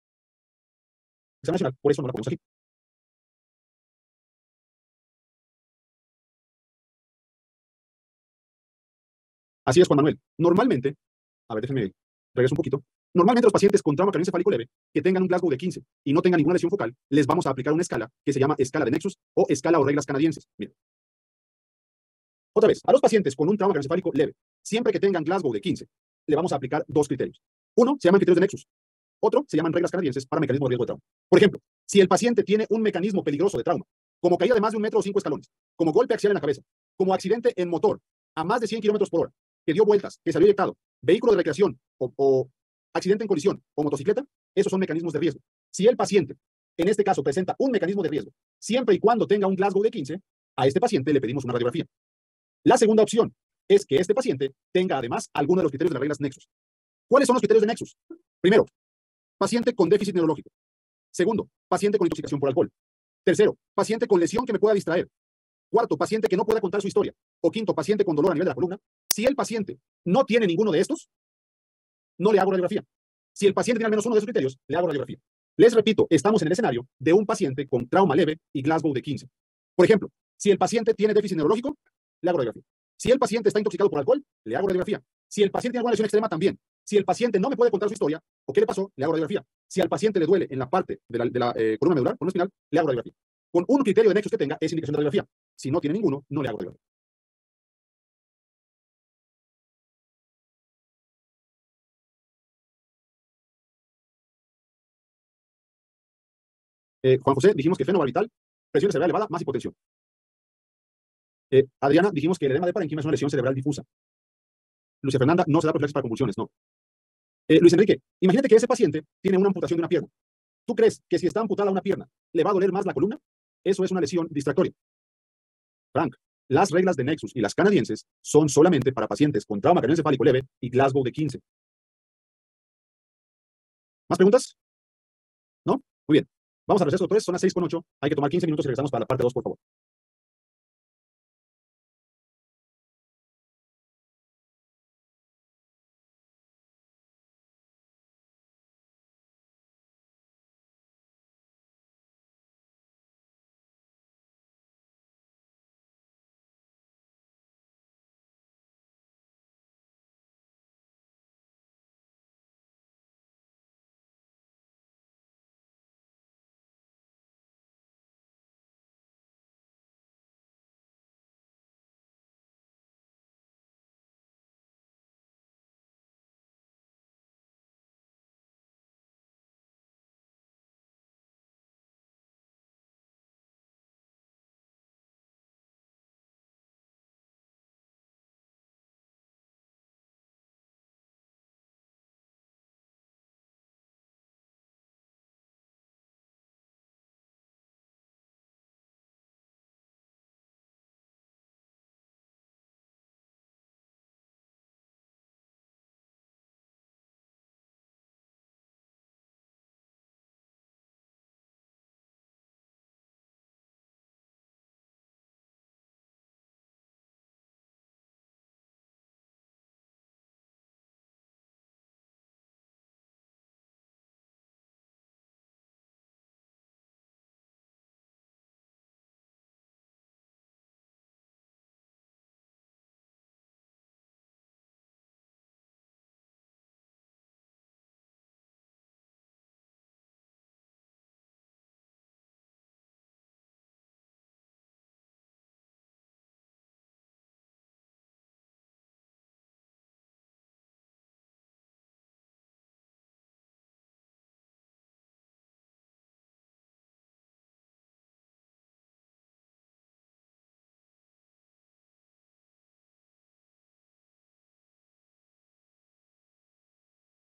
examen nacional, por eso no la ponemos aquí. Así es, Juan Manuel. Normalmente, a ver, déjenme regreso un poquito. Normalmente los pacientes con trauma craneoencefálico leve que tengan un Glasgow de 15 y no tengan ninguna lesión focal, les vamos a aplicar una escala que se llama escala de Nexus o escala o reglas canadienses. Miren. Otra vez, a los pacientes con un trauma craneoencefálico leve, siempre que tengan Glasgow de 15, le vamos a aplicar 2 criterios. Uno se llaman criterios de Nexus. Otro se llaman reglas canadienses para mecanismo de riesgo de trauma. Por ejemplo, si el paciente tiene un mecanismo peligroso de trauma, como caída de más de 1 metro o 5 escalones, como golpe axial en la cabeza, como accidente en motor a más de 100 kilómetros por hora, que dio vueltas, que salió eyectado, vehículo de recreación o accidente en colisión o motocicleta, esos son mecanismos de riesgo. Si el paciente, en este caso, presenta un mecanismo de riesgo, siempre y cuando tenga un Glasgow de 15, a este paciente le pedimos una radiografía. La segunda opción es que este paciente tenga además alguno de los criterios de las reglas Nexus. ¿Cuáles son los criterios de Nexus? Primero, paciente con déficit neurológico. Segundo, paciente con intoxicación por alcohol. Tercero, paciente con lesión que me pueda distraer. Cuarto, paciente que no pueda contar su historia. O quinto, paciente con dolor a nivel de la columna. Si el paciente no tiene ninguno de estos, no le hago radiografía. Si el paciente tiene al menos uno de esos criterios, le hago radiografía. Les repito, estamos en el escenario de un paciente con trauma leve y Glasgow de 15. Por ejemplo, si el paciente tiene déficit neurológico, le hago radiografía. Si el paciente está intoxicado por alcohol, le hago radiografía. Si el paciente tiene alguna lesión extrema, también. Si el paciente no me puede contar su historia o qué le pasó, le hago radiografía. Si al paciente le duele en la parte de la columna medular, columna espinal, le hago radiografía. Con un criterio de Nexus que tenga, es indicación de radiografía. Si no tiene ninguno, no le hago radiografía. Juan José, dijimos que fenobarbital, presión cerebral elevada, más hipotensión. Adriana, dijimos que el edema de parénquima es una lesión cerebral difusa. Lucia Fernanda, no se da profilaxis para convulsiones, no. Luis Enrique, imagínate que ese paciente tiene una amputación de una pierna. ¿Tú crees que si está amputada una pierna, le va a doler más la columna? Eso es una lesión distractoria. Frank, las reglas de Nexus y las canadienses son solamente para pacientes con trauma craneoencefálico leve y Glasgow de 15. ¿Más preguntas? ¿No? Muy bien. Vamos a receso, doctores. Son las 6:08. Hay que tomar 15 minutos y regresamos para la parte 2, por favor.